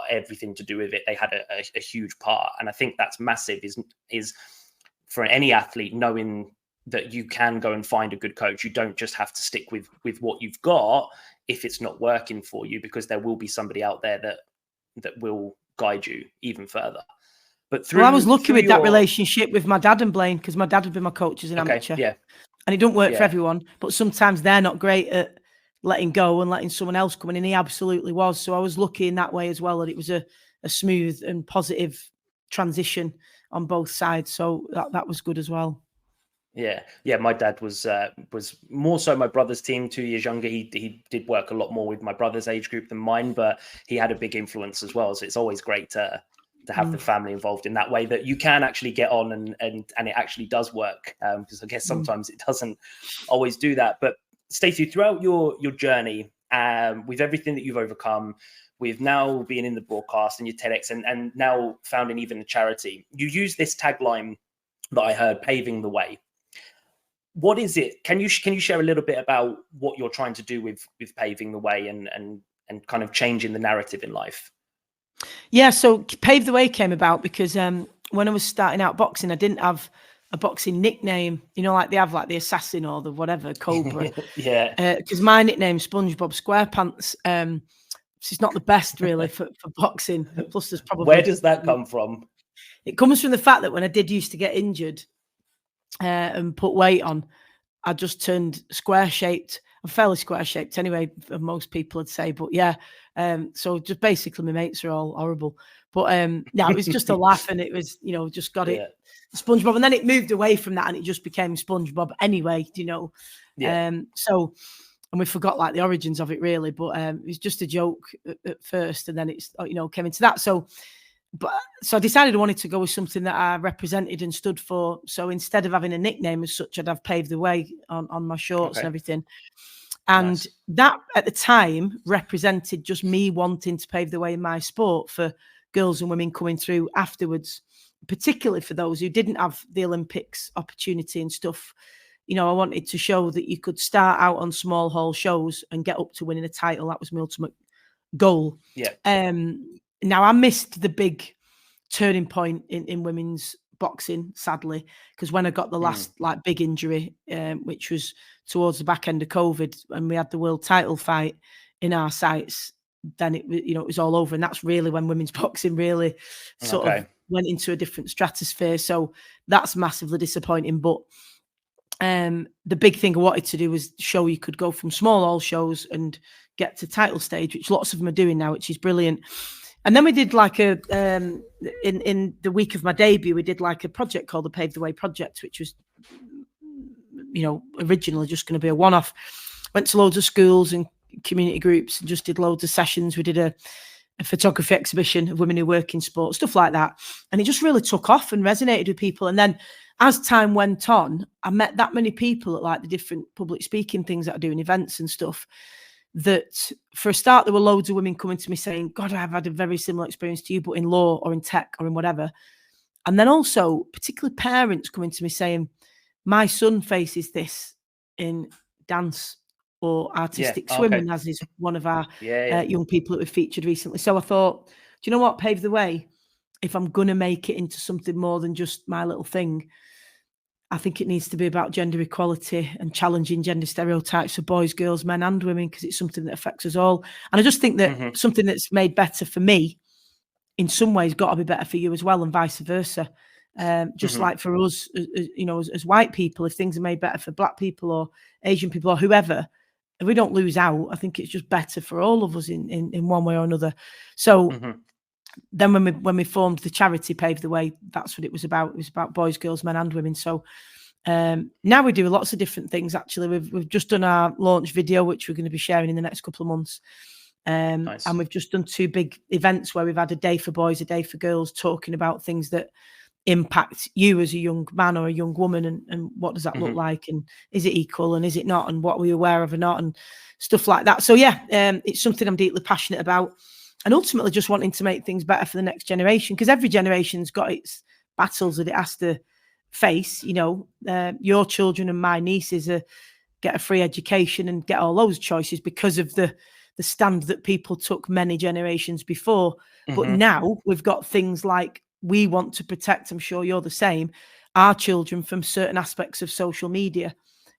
everything to do with it, they had a huge part. And I think that's massive. Is for any athlete knowing that you can go and find a good coach. You don't just have to stick with what you've got if it's not working for you, because there will be somebody out there that will guide you even further. But I was lucky with that relationship with my dad and Blaine, because my dad had been my coach as an amateur. Yeah. And it don't work for everyone, but sometimes they're not great at letting go and letting someone else come in, and he absolutely was. So I was lucky in that way as well, that it was a smooth and positive transition on both sides. So that was good as well. Yeah. My dad was more so my brother's team, 2 years younger. He did work a lot more with my brother's age group than mine, but he had a big influence as well. So it's always great to have the family involved in that way, that you can actually get on and it actually does work. Because I guess sometimes it doesn't always do that. But Stacey, throughout your journey, with everything that you've overcome, with now being in the broadcast and your TEDx and now founding even a charity, you use this tagline that I heard, paving the way. What is it? Can you share a little bit about what you're trying to do with paving the way and kind of changing the narrative in life? Yeah, so Pave the Way came about because when I was starting out boxing, I didn't have a boxing nickname, like they have like the Assassin or the whatever, Cobra. Yeah. Because my nickname's SpongeBob SquarePants. It's not the best really for boxing. Plus there's probably... Where does that come from? It comes from the fact that when I did used to get injured and put weight on, I just turned square-shaped. I'm fairly square-shaped anyway, most people would say. But yeah, so just basically my mates are all horrible. But yeah, it was just a laugh, and it was, just got it SpongeBob. And then it moved away from that and it just became SpongeBob anyway, Yeah. So, and we forgot like the origins of it really, but it was just a joke at first, and then it's, came into that. So I decided I wanted to go with something that I represented and stood for. So instead of having a nickname as such, I'd have Paved the Way on my shorts and everything. And that at the time represented just me wanting to pave the way in my sport for girls and women coming through afterwards, particularly for those who didn't have the Olympics opportunity and stuff. I wanted to show that you could start out on small hall shows and get up to winning a title. That was my ultimate goal. Yeah. Now I missed the big turning point in women's boxing, sadly, because when I got the last like big injury, which was towards the back end of COVID, and we had the world title fight in our sights, then it was all over. And that's really when women's boxing really sort of went into a different stratosphere. So that's massively disappointing. But the big thing I wanted to do was show you could go from small hall shows and get to title stage, which lots of them are doing now, which is brilliant. And then we did like in the week of my debut, we did like a project called the Pave the Way Project, which was, originally just going to be a one-off. Went to loads of schools and community groups and just did loads of sessions. We did a photography exhibition of women who work in sport, stuff like that. And it just really took off and resonated with people. And then as time went on, I met that many people at like the different public speaking things that I do in events and stuff, that for a start, there were loads of women coming to me saying, God, I've had a very similar experience to you, but in law or in tech or in whatever. And then also, particularly parents coming to me saying, my son faces this in dance or artistic Okay. swimming, as is one of our Yeah. young people that we've featured recently. So I thought, do you know what, pave the way. If I'm going to make it into something more than just my little thing, I think it needs to be about gender equality and challenging gender stereotypes for boys, girls, men and women, because it's something that affects us all. And I just think that something that's made better for me in some ways got to be better for you as well, and vice versa. Just like for us, you know, as white people, if things are made better for black people or Asian people or whoever, if we don't lose out, I think it's just better for all of us in one way or another. So then when we formed the charity Pave the Way, that's what it was about. It was about boys, girls, men and women. So now we do lots of different things. Actually, we've just done our launch video, which we're going to be sharing in the next couple of months. Nice. And we've just done 2 big events where we've had a day for boys, a day for girls, talking about things that impact you as a young man or a young woman, and what does that look like, and is it equal and is it not, and what are we aware of or not, and stuff like that. So yeah, it's something I'm deeply passionate about, and ultimately just wanting to make things better for the next generation, because every generation's got its battles that it has to face. You know, your children and my nieces get a free education and get all those choices because of the stand that people took many generations before. But now we've got things like, we want to protect, I'm sure you're the same, our children from certain aspects of social media.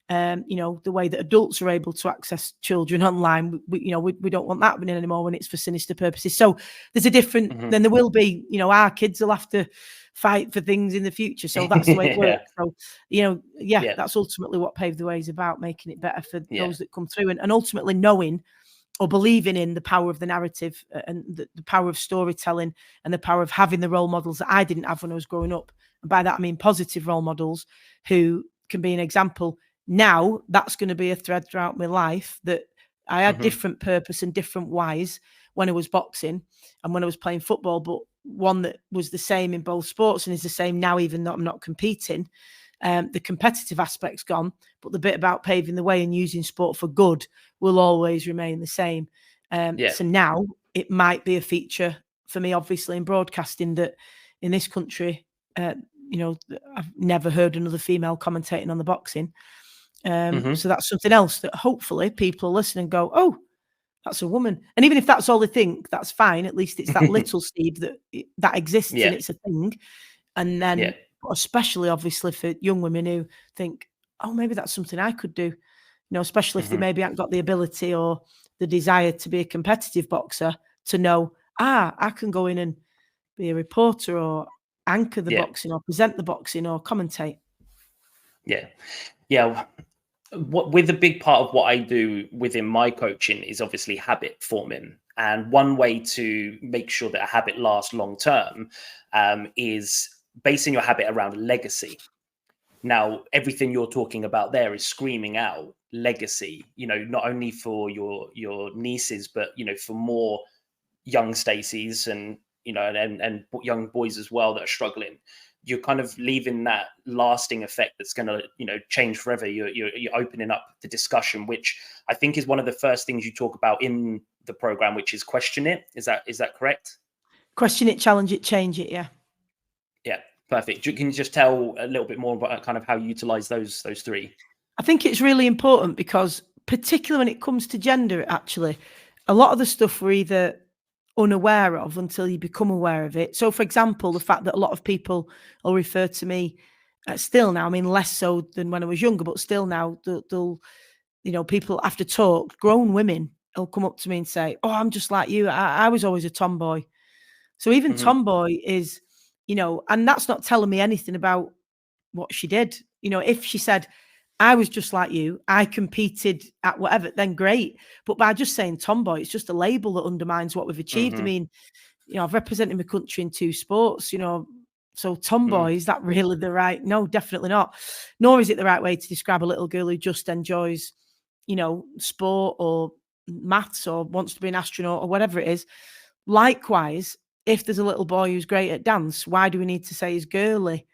You know, the way that adults are able to access children online, we don't want that happening anymore when it's for sinister purposes. So there's a different, then there will be, you know, our kids will have to fight for things in the future. So that's the way it works. So, you know, that's ultimately what Pave the Way is about, making it better for those that come through, and ultimately knowing or believing in the power of the narrative and the power of storytelling and the power of having the role models that I didn't have when I was growing up. And by that, I mean positive role models who can be an example. Now, that's going to be a thread throughout my life, that I had different purpose and different whys when I was boxing and when I was playing football, but one that was the same in both sports and is the same now, even though I'm not competing. The competitive aspect's gone, but the bit about paving the way and using sport for good will always remain the same. So now it might be a feature for me, obviously, in broadcasting, that in this country, you know, I've never heard another female commentating on the boxing. So that's something else that hopefully people listen and go, oh, that's a woman. And even if that's all they think, that's fine. At least it's that little seed that exists and it's a thing. And then especially obviously for young women who think, oh, maybe that's something I could do, you know, especially if they maybe haven't got the ability or the desire to be a competitive boxer, to know, I can go in and be a reporter or anchor the boxing or present the boxing or commentate. With a big part of what I do within my coaching is obviously habit forming. And one way to make sure that a habit lasts long term is basing your habit around legacy. Now, everything you're talking about there is screaming out legacy, you know, not only for your nieces, but, you know, for more young Stacys and, you know, and young boys as well that are struggling. You're kind of leaving that lasting effect that's going to, you know, change forever. You're opening up the discussion, which I think is one of the first things you talk about in the program, which is question it. Is that correct? Question it, challenge it, change it. Yeah. Yeah, perfect. Can you just tell a little bit more about kind of how you utilize those 3? I think it's really important because, particularly when it comes to gender, actually, a lot of the stuff we're either unaware of until you become aware of it. So, for example, the fact that a lot of people will refer to me still now, I mean, less so than when I was younger, but still now, they'll you know, people after talk, grown women will come up to me and say, oh, I'm just like you. I was always a tomboy. So even tomboy is, you know, and that's not telling me anything about what she did. You know, if she said, I was just like you, I competed at whatever, then great. But by just saying tomboy, it's just a label that undermines what we've achieved. I mean, you know, I've represented my country in 2 sports, you know, so tomboy, is that really the right? No, definitely not. Nor is it the right way to describe a little girl who just enjoys, you know, sport or maths or wants to be an astronaut or whatever it is. Likewise, if there's a little boy who's great at dance, why do we need to say he's girly?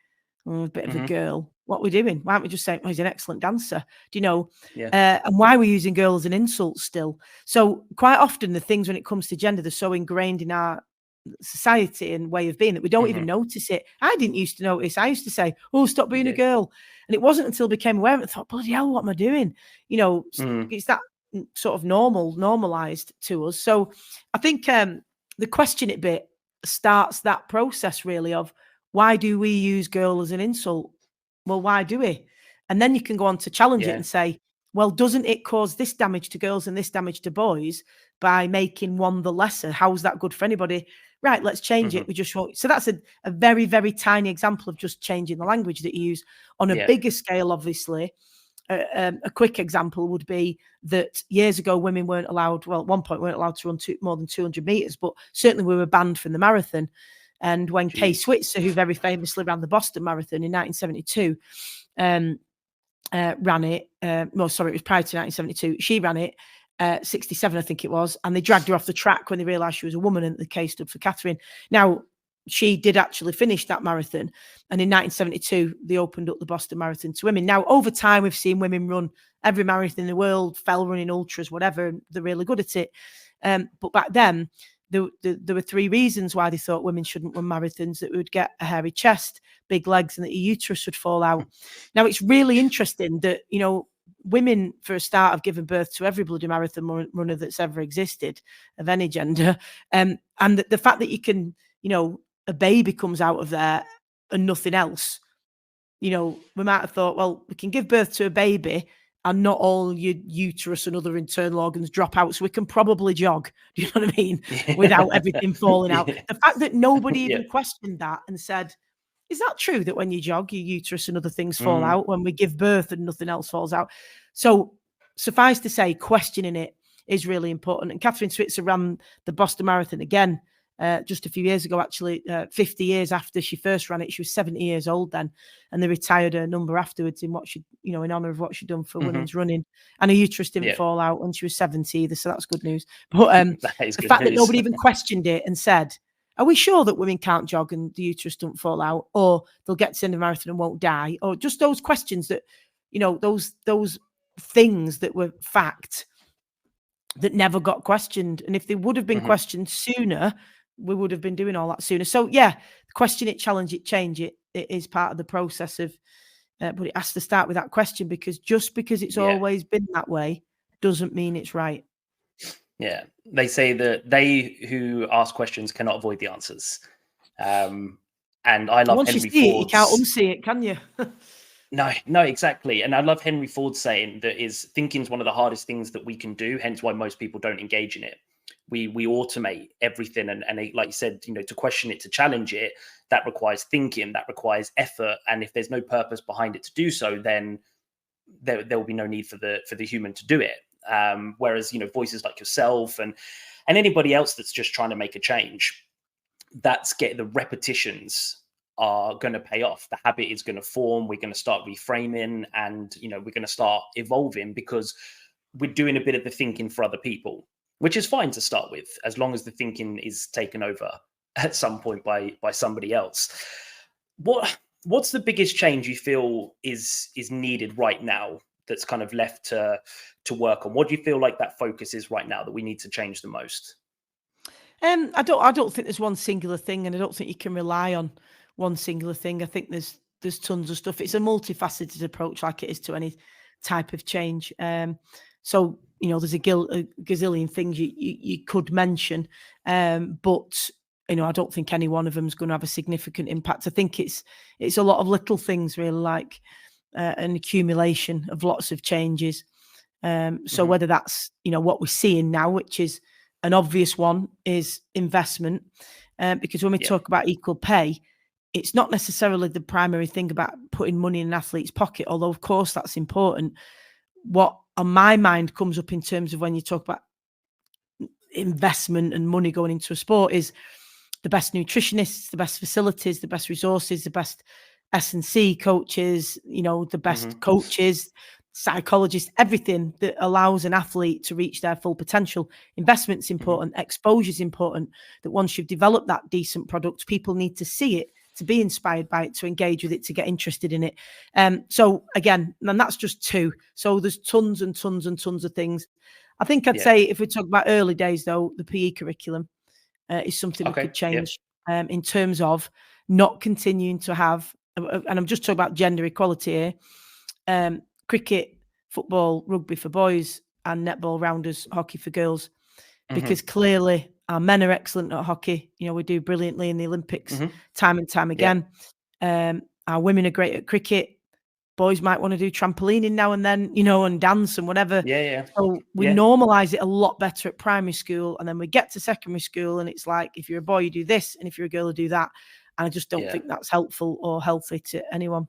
A bit of a girl. What are we doing? Why aren't we just saying, oh, he's an excellent dancer? Do you know? And why are we using girl as an insult still? So quite often the things when it comes to gender, they're so ingrained in our society and way of being that we don't even notice it. I didn't used to notice. I used to say, "Oh, stop being a girl," and it wasn't until I became aware of it, I thought, "Bloody hell, what am I doing?" You know, it's that sort of normalized to us. So I think the question it bit starts that process really of, why do we use girl as an insult? Well, why do we? And then you can go on to challenge it and say, well, doesn't it cause this damage to girls and this damage to boys by making one the lesser? How's that good for anybody? Right, let's change it. We just won't. So that's a very, very tiny example of just changing the language that you use. On a bigger scale, obviously, a quick example would be that years ago, women weren't allowed, well, at one point weren't allowed to run more than 200 meters, but certainly we were banned from the marathon. And when Kay Switzer, who very famously ran the Boston Marathon in 1972, ran it. No, sorry, it was prior to 1972. She ran it, 67, I think it was, and they dragged her off the track when they realised she was a woman, and the K stood for Catherine. Now, she did actually finish that marathon, and in 1972, they opened up the Boston Marathon to women. Now, over time, we've seen women run every marathon in the world, fell running ultras, whatever, and they're really good at it. But back then, there were 3 reasons why they thought women shouldn't run marathons: that we would get a hairy chest, big legs, and that your uterus would fall out. Now, it's really interesting that, you know, women, for a start, have given birth to every bloody marathon runner that's ever existed of any gender. And the fact that you can, you know, a baby comes out of there and nothing else, you know, we might have thought, well, we can give birth to a baby and not all your uterus and other internal organs drop out, so we can probably jog. Do you know what I mean? Without everything falling out. The fact that nobody even questioned that and said, is that true that when you jog, your uterus and other things fall out when we give birth and nothing else falls out? So suffice to say, questioning it is really important. And Catherine Switzer ran the Boston Marathon again just a few years ago, actually, 50 years after she first ran it. She was 70 years old then, and they retired her number afterwards in what she, you know, in honor of what she'd done for women's running. And her uterus didn't fall out when she was 70 either, so that's good news. But the fact that nobody even questioned it and said, are we sure that women can't jog and the uterus don't fall out, or they'll get to the end of the marathon and won't die, or just those questions that, you know, those things that were fact that never got questioned. And if they would have been questioned sooner, we would have been doing all that sooner. So yeah, question it, challenge it, change it. It is part of the process of, but it has to start with that question, because just because it's always been that way doesn't mean it's right. Yeah, they say that they who ask questions cannot avoid the answers. And I love Once Henry you see Ford's... it, you can't unsee it, can you? No, exactly. And I love Henry Ford saying that is thinking is one of the hardest things that we can do, hence why most people don't engage in it. We automate everything, and like you said, you know, to question it, to challenge it, that requires thinking, that requires effort. And if there's no purpose behind it to do so, then there will be no need for the human to do it. Whereas, you know, voices like yourself and anybody else that's just trying to make a change, the repetitions are going to pay off. The habit is going to form. We're going to start reframing, and, you know, we're going to start evolving because we're doing a bit of the thinking for other people, which is fine to start with, as long as the thinking is taken over at some point by somebody else. What's the biggest change you feel is needed right now that's kind of left to work on? What do you feel like that focus is right now that we need to change the most? I don't think there's one singular thing, and I don't think you can rely on one singular thing. I think there's tons of stuff. It's a multifaceted approach, like it is to any type of change. So, you know, there's a gazillion things you could mention, but, you know, I don't think any one of them is going to have a significant impact. I think it's a lot of little things, really, like an accumulation of lots of changes. So whether that's, you know, what we're seeing now, which is an obvious one, is investment, because when we talk about equal pay, it's not necessarily the primary thing about putting money in an athlete's pocket, although of course that's important. What on my mind comes up in terms of when you talk about investment and money going into a sport is the best nutritionists, the best facilities, the best resources, the best S&C coaches, you know, the best coaches, psychologists, everything that allows an athlete to reach their full potential. Investment's important, exposure's important, that once you've developed that decent product, people need to see it, to be inspired by it, to engage with it, to get interested in it. So again, and that's just 2. So there's tons and tons and tons of things. I think I'd say, if we talk about early days though, the PE curriculum, is something we Okay, could change in terms of not continuing to have, and I'm just talking about gender equality here, cricket, football, rugby for boys, and netball, rounders, hockey for girls, because clearly our men are excellent at hockey. You know, we do brilliantly in the Olympics time and time again. Our women are great at cricket. Boys might want to do trampolining now and then, you know, and dance and whatever. So we normalise it a lot better at primary school, and then we get to secondary school, and it's like, if you're a boy, you do this, and if you're a girl, you do that. And I just don't think that's helpful or healthy to anyone.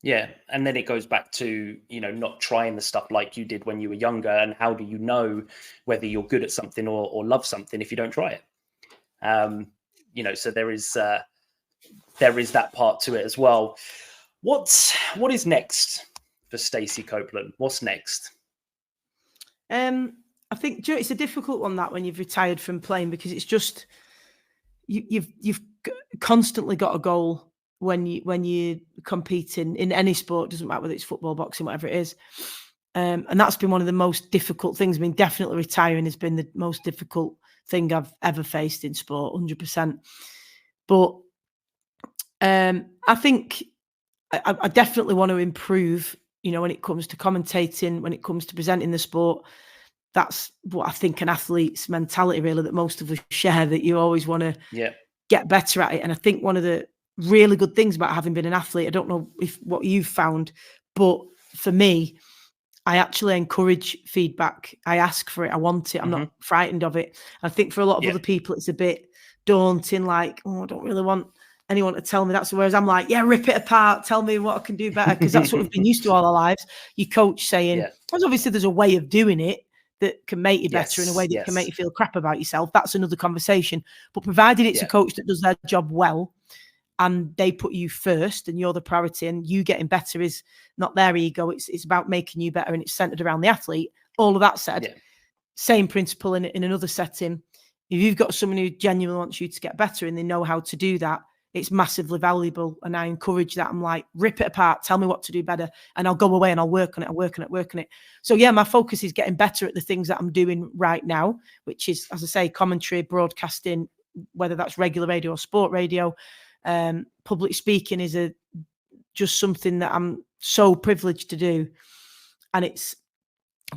Yeah, and then it goes back to, you know, not trying the stuff like you did when you were younger. And how do you know whether you're good at something or love something if you don't try it? You know, so there is that part to it as well. What is next for Stacey Copeland? What's next? I think it's a difficult one, that when you've retired from playing, because it's just you've constantly got a goal when you're competing in any sport. Doesn't matter whether it's football, boxing, whatever it is. And that's been one of the most difficult things. I mean, definitely retiring has been the most difficult thing I've ever faced in sport, 100%. But I think I definitely want to improve, you know, when it comes to commentating, when it comes to presenting the sport. That's what I think an athlete's mentality, really, that most of us share, that you always want to get better at it. And I think one of the really good things about having been an athlete, I don't know what you've found, but for me, I actually encourage feedback. I ask for it. I want it. I'm not frightened of it. I think for a lot of other people, it's a bit daunting, like, oh, I don't really want anyone to tell me that. So whereas I'm like, yeah, rip it apart, tell me what I can do better, because that's what we've been used to all our lives. Your coach saying, because obviously there's a way of doing it that can make you better in a way that can make you feel crap about yourself. That's another conversation. But provided it's a coach that does their job well, and they put you first and you're the priority, and you getting better is not their ego. It's about making you better, and it's centered around the athlete. All of that said, same principle in another setting. If you've got someone who genuinely wants you to get better and they know how to do that, it's massively valuable. And I encourage that. I'm like, rip it apart, tell me what to do better, and I'll go away and I'll work on it. So yeah, my focus is getting better at the things that I'm doing right now, which is, as I say, commentary, broadcasting, whether that's regular radio or sport radio. Public speaking is just something that I'm so privileged to do. And it's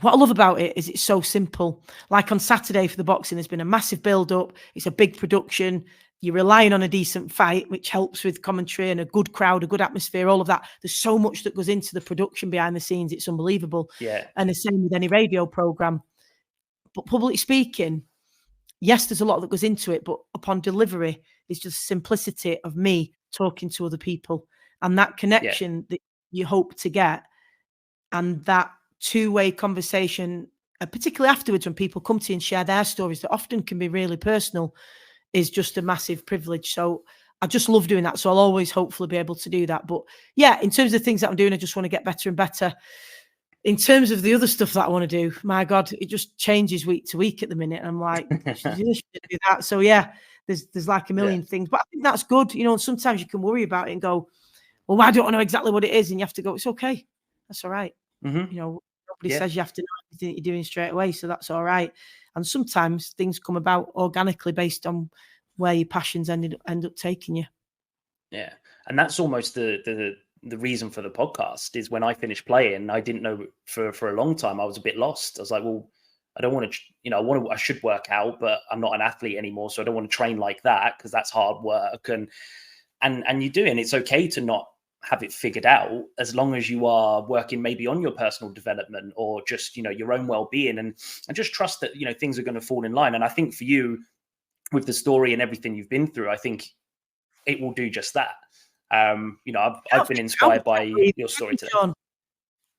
what I love about it is it's so simple. Like on Saturday for the boxing, there's been a massive build up. It's a big production. You're relying on a decent fight, which helps with commentary and a good crowd, a good atmosphere, all of that. There's so much that goes into the production behind the scenes. It's unbelievable. And the same with any radio program. But public speaking, yes, there's a lot that goes into it, but upon delivery, it's just simplicity of me talking to other people and that connection that you hope to get, and that two-way conversation, particularly afterwards when people come to you and share their stories that often can be really personal, is just a massive privilege. So I just love doing that. So I'll always hopefully be able to do that. But yeah, in terms of things that I'm doing, I just want to get better and better. In terms of the other stuff that I want to do, my God, it just changes week to week at the minute. And I'm like, should do this, should do that. So yeah, there's like a million things. But I think that's good. You know, sometimes you can worry about it and go, well, I don't know exactly what it is. And you have to go, it's okay. That's all right. You know, nobody says you have to know everything that you're doing straight away. So that's all right. And sometimes things come about organically based on where your passions end up taking you. Yeah. And that's almost the reason for the podcast is when I finished playing, I didn't know for a long time. I was a bit lost. I was like, well, I don't want to, you know, I should work out, but I'm not an athlete anymore. So I don't want to train like that because that's hard work. And you do, and it's okay to not have it figured out as long as you are working maybe on your personal development or just, you know, your own well-being and just trust that, you know, things are going to fall in line. And I think for you with the story and everything you've been through, I think it will do just that. You know, I've been inspired by your story today. Do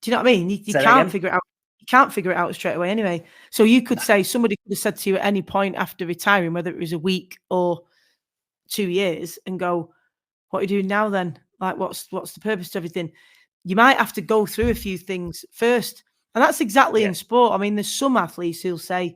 you know what I mean? You can't figure it out. You can't figure it out straight away anyway. So you could say, somebody could have said to you at any point after retiring, whether it was a week or 2 years, and go, what are you doing now then? Like, what's the purpose to everything? You might have to go through a few things first. And that's exactly in sport. I mean, there's some athletes who'll say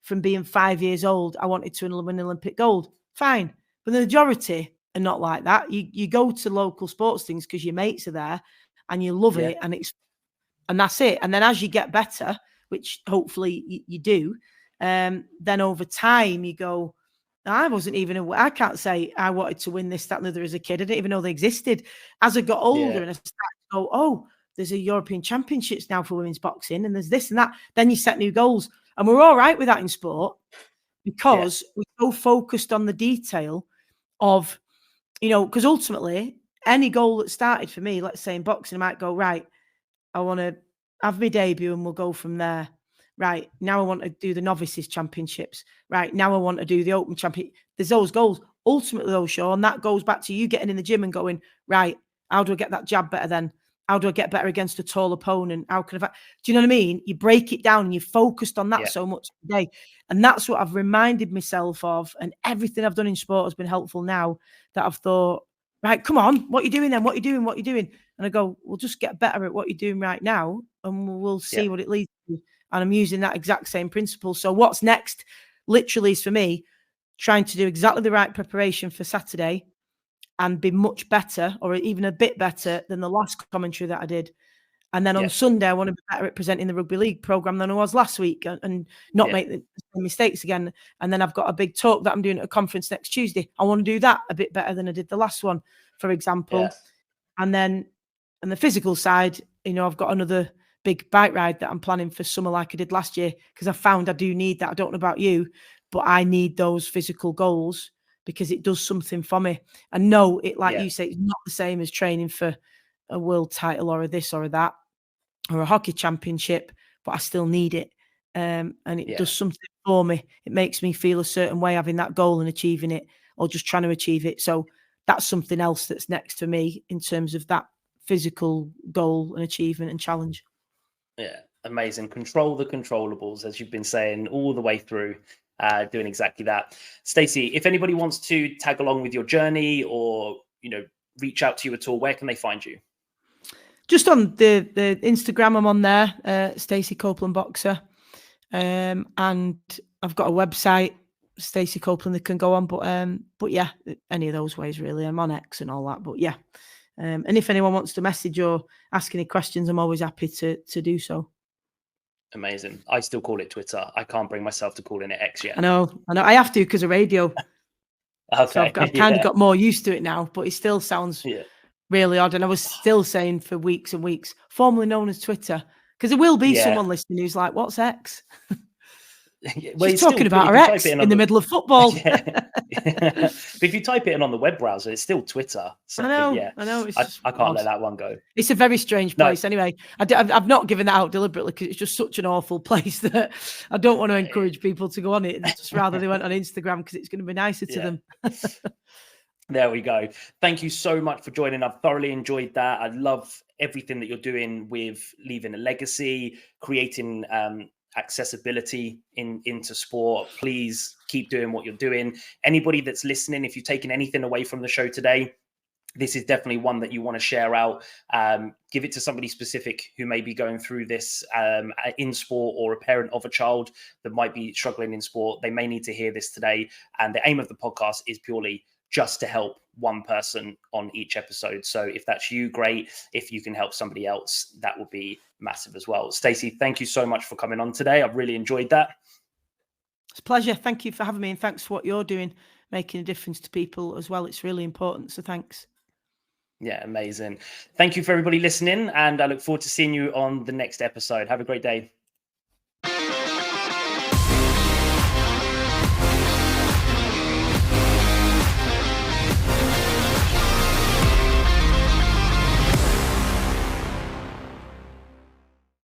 from being 5 years old, I wanted to win Olympic gold. Fine. But the majority are not like that. You go to local sports things because your mates are there and you love it, and that's it. And then as you get better, which hopefully you do, then over time you go, I wasn't even aware. I can't say I wanted to win this, that, and the other as a kid. I didn't even know they existed. As I got older and I started to go, oh, there's a European Championships now for women's boxing, and there's this and that. Then you set new goals. And we're all right with that in sport because we're so focused on the detail of, because ultimately any goal that started for me, let's say in boxing, I might go, right, I want to have my debut and we'll go from there. Right, now I want to do the novices championships. Right, now I want to do the open champion. There's those goals. Ultimately, though, Sean, that goes back to you getting in the gym and going, right, how do I get that jab better then? How do I get better against a tall opponent? How can I? Do you know what I mean? You break it down and you're focused on that so much today. And that's what I've reminded myself of. And everything I've done in sport has been helpful now that I've thought, right, come on, what are you doing then? What are you doing? What are you doing? And I go, we'll just get better at what you're doing right now and we'll see what it leads to. And I'm using that exact same principle. So what's next literally is for me trying to do exactly the right preparation for Saturday and be much better or even a bit better than the last commentary that I did. And then on Sunday, I want to be better at presenting the rugby league programme than I was last week and not make the mistakes again. And then I've got a big talk that I'm doing at a conference next Tuesday. I want to do that a bit better than I did the last one, for example. And then on the physical side, I've got another big bike ride that I'm planning for summer like I did last year because I found I do need that. I don't know about you, but I need those physical goals because it does something for me. And no, like you say, it's not the same as training for a world title or a this or a that or a hockey championship, but I still need it. And it does something for me. It makes me feel a certain way having that goal and achieving it or just trying to achieve it. So that's something else that's next for me in terms of that physical goal and achievement and challenge. Yeah, amazing. Control the controllables, as you've been saying all the way through, doing exactly that. Stacey, if anybody wants to tag along with your journey or, reach out to you at all, where can they find you? Just on the Instagram, I'm on there, Stacey Copeland Boxer. And I've got a website, Stacey Copeland, that can go on. But yeah, any of those ways, really. I'm on X and all that. But yeah. And if anyone wants to message or ask any questions, I'm always happy to do so. Amazing. I still call it Twitter. I can't bring myself to calling it X yet. I know. I have to because of radio. Okay. So I've kind of got more used to it now, but it still sounds really odd. And I was still saying for weeks and weeks, formerly known as Twitter, because there will be someone listening who's like, what's X? Well, she's talking about her ex in the middle of football. But if you type it in on the web browser, it's still Twitter. So, I know. I can't let that one go. It's a very strange place. Anyway, I've not given that out deliberately because it's just such an awful place that I don't want to encourage people to go on it. Just rather they went on Instagram because it's going to be nicer to them. There we go. Thank you so much for joining. I've thoroughly enjoyed that. I love everything that you're doing with leaving a legacy, creating accessibility into sport. Please keep doing what you're doing. Anybody that's listening, if you've taken anything away from the show today, this is definitely one that you want to share out. Give it to somebody specific who may be going through this in sport, or a parent of a child that might be struggling in sport. They may need to hear this today. And the aim of the podcast is purely just to help one person on each episode. So if that's you, great. If you can help somebody else, that would be massive as well. Stacey, thank you so much for coming on today. I've really enjoyed that. It's a pleasure. Thank you for having me, and thanks for what you're doing, making a difference to people as well. It's really important. So thanks. Yeah, amazing. Thank you for everybody listening, and I look forward to seeing you on the next episode. Have a great day.